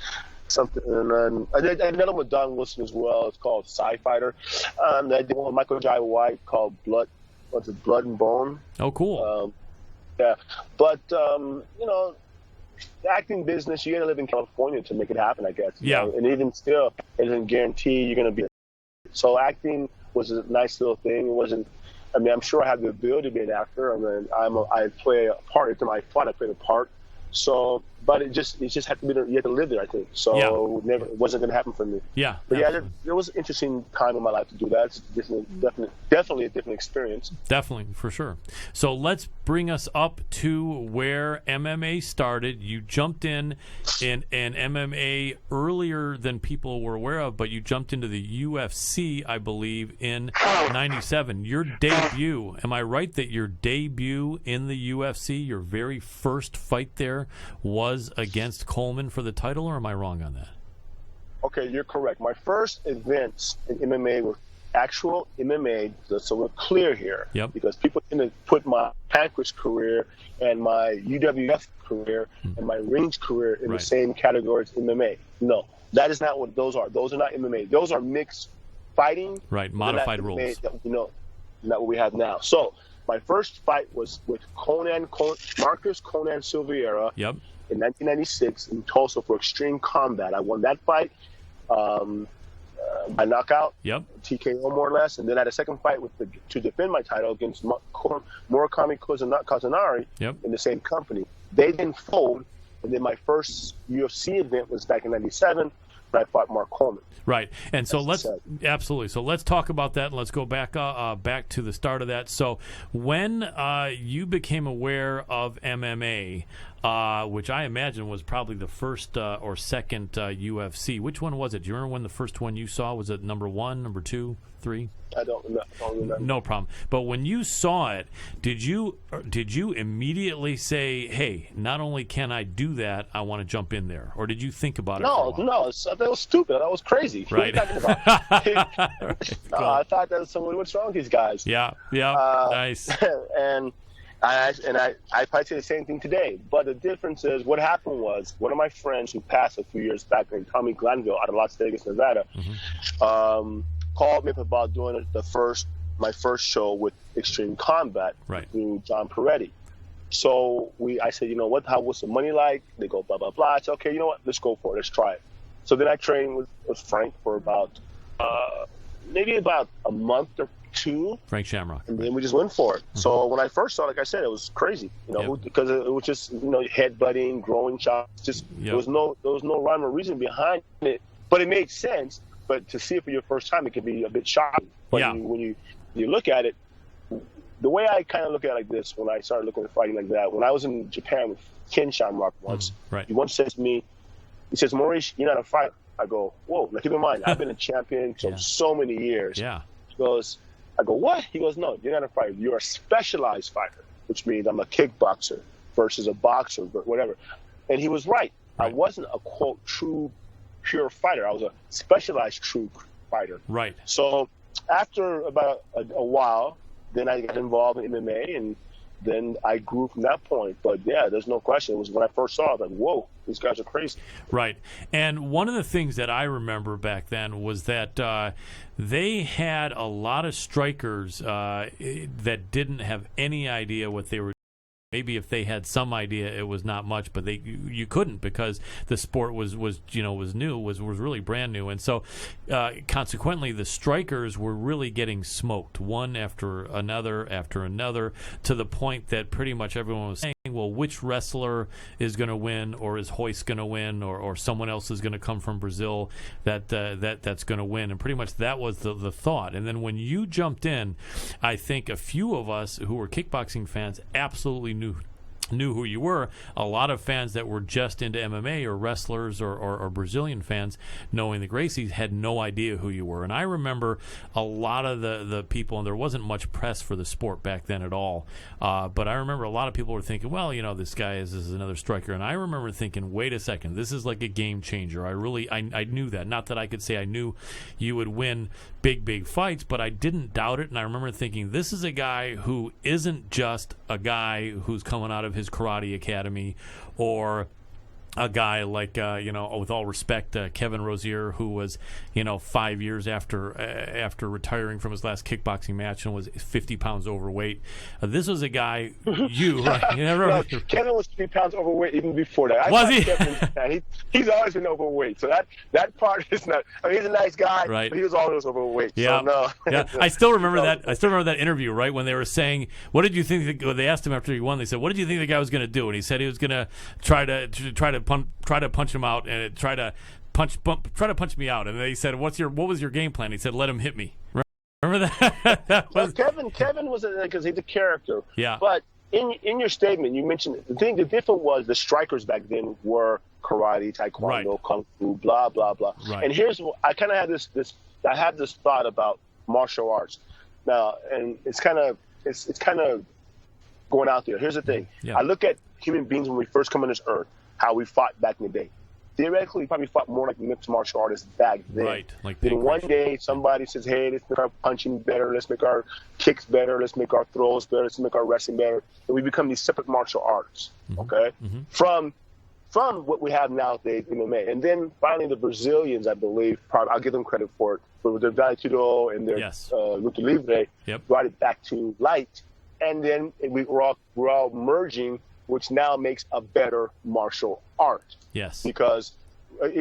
something. And then I did another one with Don Wilson as well. It's called Sci Fighter. I did one with Michael Jai White called Blood and Bone. Oh, cool. Yeah, but the acting business, you got to live in California to make it happen, I guess. Yeah. And even still, it doesn't guarantee you're going to be. So acting was a nice little thing. It wasn't. I mean, I'm sure I have the ability to be an actor. I mean, I play a part. After my fight, I played a part. So, but it just had to be there. You had to live there, I think. So it wasn't going to happen for me. Yeah. But there was an interesting time in my life to do that. It's definitely a different experience. Definitely, for sure. So let's bring us up to where MMA started. You jumped in MMA earlier than people were aware of, but you jumped into the UFC, I believe, in 97. Your debut, am I right that your debut in the UFC, your very first fight there, was against Coleman for the title, or am I wrong on that? Okay, you're correct. My first events in MMA were actual MMA, so we're clear here. Yep. Because people tend to put my Pancras career and my UWF career and my rings career in the same category as MMA. No, that is not what those are. Those are not MMA. Those are mixed fighting. Right, modified rules. Not what we have now. So my first fight was with Marcus Conan Silveira. Yep. In 1996 in Tulsa for Extreme Combat. I won that fight by knockout, TKO more or less, and then I had a second fight to defend my title against Murakami Kazunari in the same company. They didn't fold. And then my first UFC event was back in '97 when I fought Mark Coleman. Right, and so let's talk about that, and let's go back to the start of that. So when you became aware of MMA, which I imagine was probably the first or second UFC, which one was it? Do you remember when the first one you saw? Was it number 1, number 2, 3? I don't remember. No problem. But when you saw it, did you immediately say, "Hey, not only can I do that, I want to jump in there," or did you think about it? No. That was stupid. That was crazy. Right. What are you talking about? Cool. I thought that was someone. What's wrong with these guys? Yeah. Nice. And I probably say the same thing today. But the difference is, what happened was, one of my friends who passed a few years back named Tommy Glanville out of Las Vegas, Nevada, called me up about doing my first show with Extreme Combat through John Peretti. So I said, you know what, what's the money like? They go, blah, blah, blah. I said, okay, you know what, let's go for it. Let's try it. So then I trained with Frank for about maybe about a month or 2. Frank Shamrock. And then we just went for it. Mm-hmm. So when I first saw it, like I said, it was crazy, because it was just, headbutting, growing shots. Just there was no rhyme or reason behind it, but it made sense. But to see it for your first time, it can be a bit shocking. But when you look at it, the way I kind of look at it like this, when I started looking at fighting like that, when I was in Japan with Ken Shamrock once, he once says to me, he says, "Maurice, you're not a fighter." I go, "Whoa." Now keep in mind, I've been a champion for so many years. Yeah. He goes, I go, "What?" He goes, "No, you're not a fighter. You're a specialized fighter," which means I'm a kickboxer versus a boxer, but whatever. And he was right. I wasn't a, quote, true pure fighter. I was a specialized true fighter. Right. So after about a while, then I got involved in MMA, and then I grew from that point. But yeah, there's no question. It was when I first saw it, like, whoa, these guys are crazy. Right. And one of the things that I remember back then was that they had a lot of strikers that didn't have any idea what they were. Maybe if they had some idea, it was not much, but you couldn't, because the sport was new, was really brand new, and so consequently the strikers were really getting smoked one after another, to the point that pretty much everyone was saying, well, which wrestler is going to win, or is Hoist going to win, or someone else is going to come from Brazil that's going to win, and pretty much that was the thought. And then when you jumped in, I think a few of us who were kickboxing fans absolutely knew who you were. A lot of fans that were just into MMA or wrestlers or Brazilian fans knowing the Gracies had no idea who you were. And I remember a lot of the people, and there wasn't much press for the sport back then at all, but I remember a lot of people were thinking, well, this guy is another striker. And I remember thinking, wait a second, this is like a game changer. I knew that. Not that I could say I knew you would win big fights, but I didn't doubt it. And I remember thinking, this is a guy who isn't just a guy who's coming out of his karate academy, or a guy like, with all respect, Kevin Rozier, who was, 5 years after retiring from his last kickboxing match and was 50 pounds overweight. This was a guy, right? Kevin was 50 pounds overweight even before that. Was he? He's always been overweight. So that part is not. I mean, he's a nice guy, right, but he was always overweight. Yeah. So no. Yeah. I still remember that. I still remember that interview, right, when they were saying, "What did you think?" They asked him after he won. They said, "What did you think the guy was going to do?" And he said he was going to try to punch him out and try to punch me out. And they said, what was your game plan? He said, let him hit me. Remember that? Kevin was because he's a character. Yeah. But in your statement, you mentioned the difference was the strikers back then were karate, taekwondo, kung fu, blah blah blah. Right. And here's I kind of had this thought about martial arts now, and it's kind of going out there. Here's the thing. Yeah. I look at human beings when we first come on this earth, how we fought back in the day. Theoretically, we probably fought more like mixed martial artists back then. Right. Like then one day, somebody says, hey, let's make our punching better, let's make our kicks better, let's make our throws better, let's make our wrestling better. And we become these separate martial arts, okay? Mm-hmm. From what we have nowadays in MMA. And then finally the Brazilians, I believe, probably, I'll give them credit for it, with their Vale Tudo and their Luta Livre, brought it back to light. And then we're all merging, which now makes a better martial art. Yes. Because at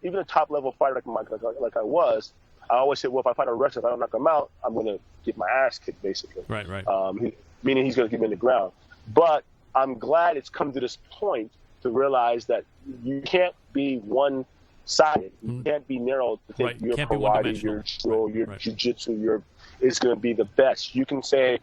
even a top level fighter like I was, I always said, well, if I fight a wrestler, if I don't knock him out, I'm going to get my ass kicked, basically. Right. Meaning he's going to get me in the ground. But I'm glad it's come to this point to realize that you can't be one-sided. You can't be narrow to think your karate, your judo, your jiu-jitsu, is going to be the best. You can say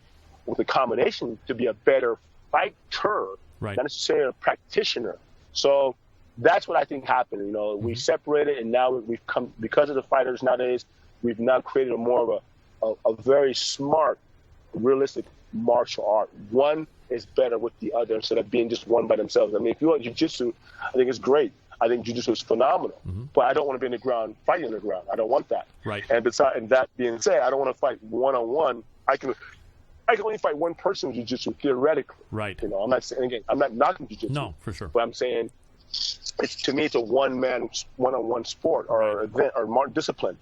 with a combination to be a better fighter, not necessarily a practitioner. So that's what I think happened. You know, we separated, and now we've come, because of the fighters nowadays, we've now created a more of a very smart, realistic martial art. One is better with the other instead of being just one by themselves. I mean, if you want jiu-jitsu, I think it's great. I think jiu-jitsu is phenomenal, but I don't want to be in the ground fighting in the ground. I don't want that. And besides, and that being said, I don't want to fight one-on-one. I can only fight one person with jiu-jitsu theoretically. You know, I'm not saying, again, I'm not knocking jiu-jitsu. No, for sure. But I'm saying, to me, it's a one-on-one sport or event or discipline.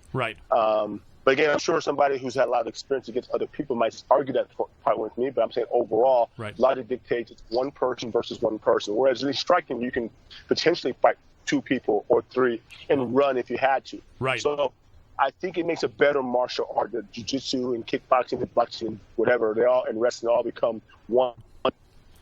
But again, I'm sure somebody who's had a lot of experience against other people might argue that part with me. But I'm saying overall, logic dictates it's one person versus one person. Whereas in striking, you can potentially fight two people or three and run if you had to. So I think it makes a better martial art. The jiu-jitsu and kickboxing and boxing, whatever, and wrestling all become one.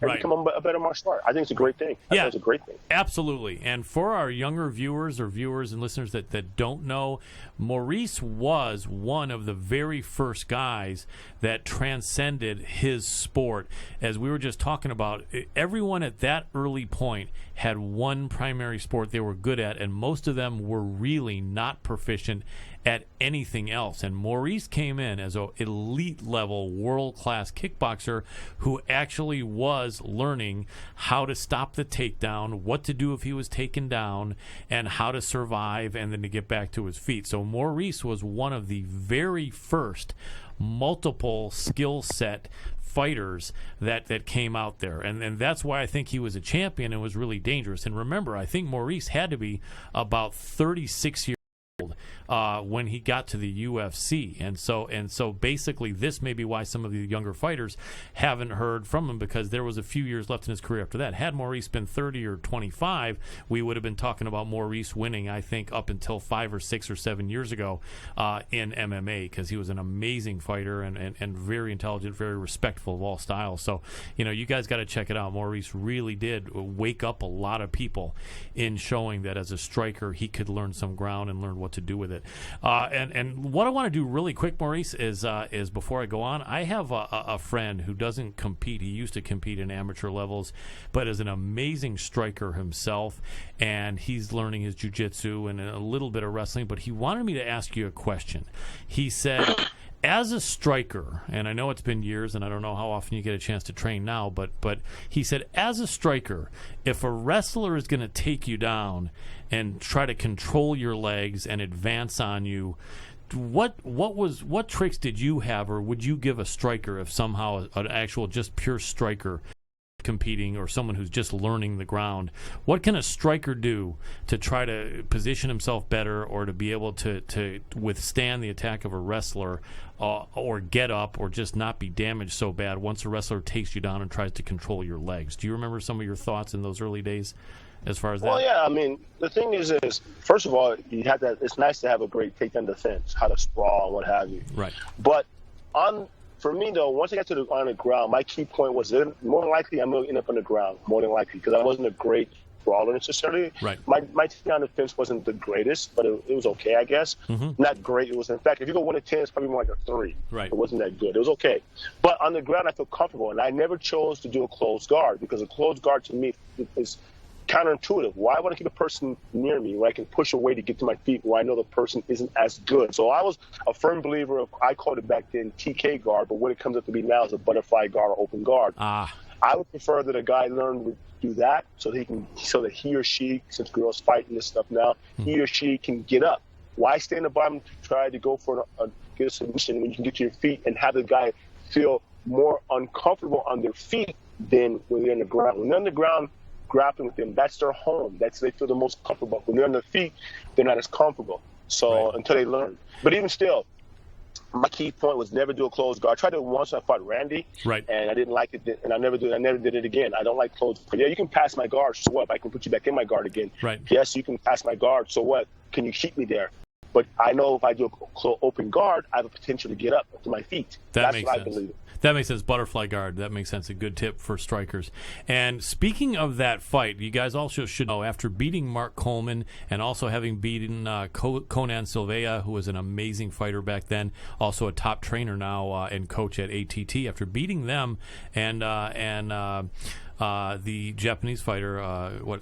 And become a better martial art. I think it's a great thing. I think it's a great thing. Absolutely. And for our younger viewers and listeners that don't know, Maurice was one of the very first guys that transcended his sport. As we were just talking about, everyone at that early point had one primary sport they were good at, and most of them were really not proficient at anything else. And Maurice came in as an elite level world-class kickboxer who actually was learning how to stop the takedown, what to do if he was taken down, and how to survive and then to get back to his feet. So Maurice was one of the very first multiple skill set fighters that came out there, and that's why I think he was a champion and was really dangerous. And remember, I think Maurice had to be about 36 years old when he got to the UFC, and so basically this may be why some of the younger fighters haven't heard from him, because there was a few years left in his career after that. Had Maurice been 30 or 25, we would have been talking about Maurice winning, I think, up until 5 or 6 or 7 years ago in MMA, because he was an amazing fighter and very intelligent, very respectful of all styles. So, you know, you guys got to check it out. Maurice really did wake up a lot of people in showing that as a striker he could learn some ground and learn what to do with it. And what I want to do really quick, Maurice, is before I go on, I have a friend who doesn't compete. He used to compete in amateur levels, but is an amazing striker himself, and he's learning his jiu-jitsu and a little bit of wrestling, but he wanted me to ask you a question. He said, as a striker, and I know it's been years and I don't know how often you get a chance to train now, but he said, as a striker, if a wrestler is going to take you down and try to control your legs and advance on you, what tricks did you have, or would you give a striker if somehow an actual just pure striker competing, or someone who's just learning the ground, what can a striker do to try to position himself better, or to be able to withstand the attack of a wrestler, or get up, or just not be damaged so bad once a wrestler takes you down and tries to control your legs? Do you remember some of your thoughts in those early days as far as that? Well, yeah, I mean, the thing is first of all, you have that. It's nice to have a great takedown defense, how to sprawl and what have you. But for me, though, once I got on the ground, my key point was that more than likely I'm going to end up on the ground, more than likely, because I wasn't a great brawler necessarily. My takedown defense wasn't the greatest, but it was okay, I guess. Not great. It was, in fact, if you go 1 to 10, it's probably more like a 3. It wasn't that good. It was okay. But on the ground, I feel comfortable, and I never chose to do a closed guard, because a closed guard to me is counterintuitive. Why would I keep a person near me where I can push away to get to my feet, where I know the person isn't as good? So I was a firm believer of, I called it back then TK guard, but what it comes up to be now is a butterfly guard or open guard. I would prefer that a guy learn to do that so that he or she, since girls fighting this stuff now, he or she can get up. Why stay in the bottom to try to go for get a submission when you can get to your feet and have the guy feel more uncomfortable on their feet than when they're on the ground? When they're on the ground, grappling with them, that's their home. They feel the most comfortable. When they're on their feet, they're not as comfortable. So until they learn. But even still, my key point was never do a closed guard. I tried it once when I fought Randy, and I didn't like it, and I never did it again. I don't like closed guard. Yeah, you can pass my guard, so what? I can put you back in my guard again. Yes, you can pass my guard, so what? Can you keep me there? But I know if I do an open guard, I have a potential to get up to my feet. That's what I believe. That makes sense. Butterfly guard. That makes sense. A good tip for strikers. And speaking of that fight, you guys also should know, after beating Mark Coleman and also having beaten Conan Silveira, who was an amazing fighter back then, also a top trainer now and coach at ATT, after beating them and the Japanese fighter,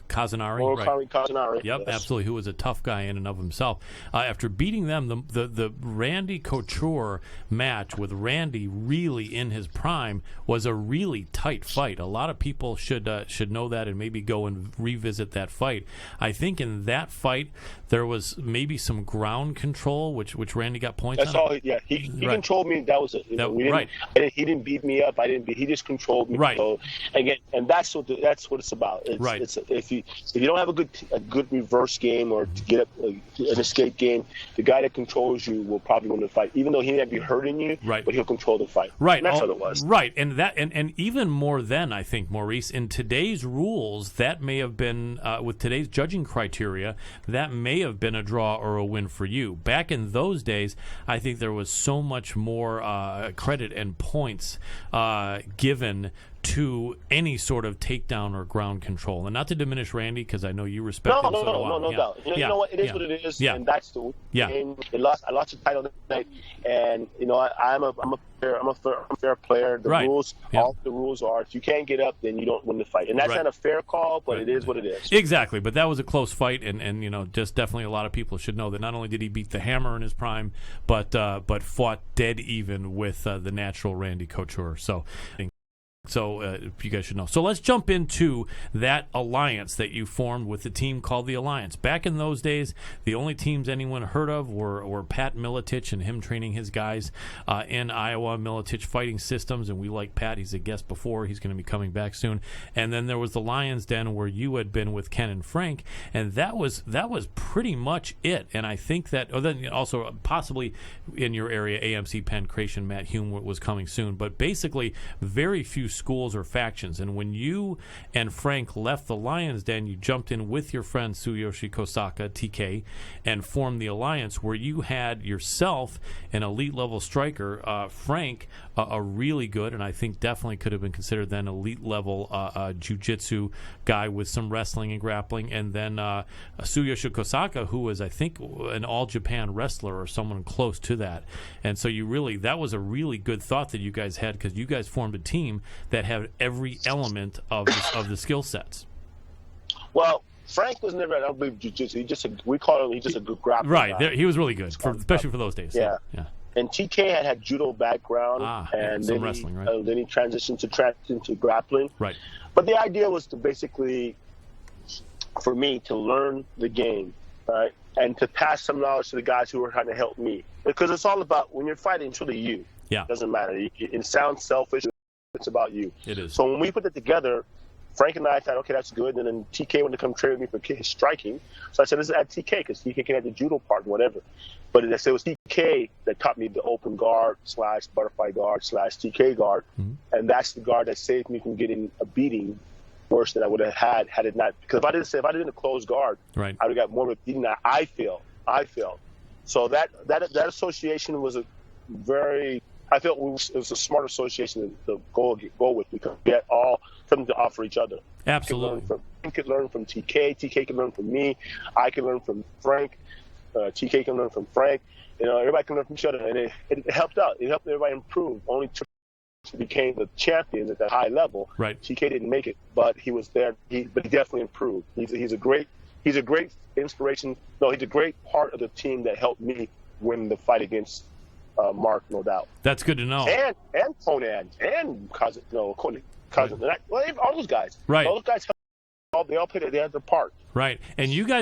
Kazunari? Right. Kazunari. Yep, yes. Absolutely, who was a tough guy in and of himself. After beating them, the Randy Couture match with Randy really in his prime was a really tight fight. A lot of people should know that and maybe go and revisit that fight. I think in that fight, there was maybe some ground control, which Randy got points on. That's all. Yeah, he controlled me. That was it. He didn't beat me up. He just controlled me. Right. So, again, and that's what it's about. It's, if you don't have a good reverse game or to get an escape game, the guy that controls you will probably win the fight, even though he may be hurting you. Right. But he'll control the fight. Right. And that's what it was. Right. And even more than, I think, Maurice, in today's rules, that may have been with today's judging criteria, that may have been a draw or a win for you. Back in those days, I think there was so much more credit and points given to any sort of takedown or ground control. And not to diminish Randy, because I know you respect him. No doubt. You know what? It is what it is. Yeah. And that's the game. I lost the title tonight. And, I'm a fair player. The rules, all the rules are, if you can't get up, then you don't win the fight. And that's not a fair call, but it is what it is. Exactly. But that was a close fight. And just definitely a lot of people should know that not only did he beat the Hammer in his prime, but fought dead even with the natural Randy Couture. So you guys should know. So let's jump into that alliance that you formed with the team called the Alliance. Back in those days, the only teams anyone heard of were Pat Miletich and him training his guys in Iowa, Miletich Fighting Systems, and we like Pat. He's a guest before. He's going to be coming back soon. And then there was the Lions Den where you had been with Ken and Frank, and that was pretty much it. And I think that, then also possibly in your area, AMC Penn Creation, Matt Hume was coming soon. But basically, very few schools or factions. And when you and Frank left the Lions Den, you jumped in with your friend Tsuyoshi Kosaka, TK, and formed the Alliance, where you had yourself an elite level striker, Frank, a really good, and I think definitely could have been considered then elite level jiu-jitsu guy with some wrestling and grappling, and then Tsuyoshi Kosaka, who was, I think, an all-Japan wrestler or someone close to that. And so that was a really good thought that you guys had, because you guys formed a team that had every element of the skill sets. Well, Frank was never, I don't believe, jiu-jitsu. He's just a good grappler. Right. He was really good, especially for those days. Yeah. And TK had judo background, and then wrestling, right? Then he transitioned to grappling. Right. But the idea was to basically, for me, to learn the game, right, and to pass some knowledge to the guys who were trying to help me. Because it's all about, when you're fighting, it's really you. Yeah. It doesn't matter. It sounds selfish. It's about you. It is. So when we put it together, Frank and I thought, okay, that's good. And then TK wanted to come train with me for his striking. So I said, let's add TK, because TK can add the judo part, whatever. But it was TK that taught me the open guard / butterfly guard / TK guard. Mm-hmm. And that's the guard that saved me from getting a beating worse than I would have had it not. Because if I didn't close guard, right, I would have got more of a beating that I felt. So that association was I felt it was a smart association to go with, because we had all something to offer each other. Absolutely. You could learn from TK. TK could learn from me. I can learn from Frank. TK can learn from Frank. Everybody can learn from each other, and it helped out. It helped everybody improve. Only two became the champions at that high level. Right. TK didn't make it, but he was there. But he definitely improved. He's a great inspiration. No, he's a great part of the team that helped me win the fight against Mark, no doubt. That's good to know. And Conan and Cousin, all those guys. Right. All those guys, they all played their part. Right. And you guys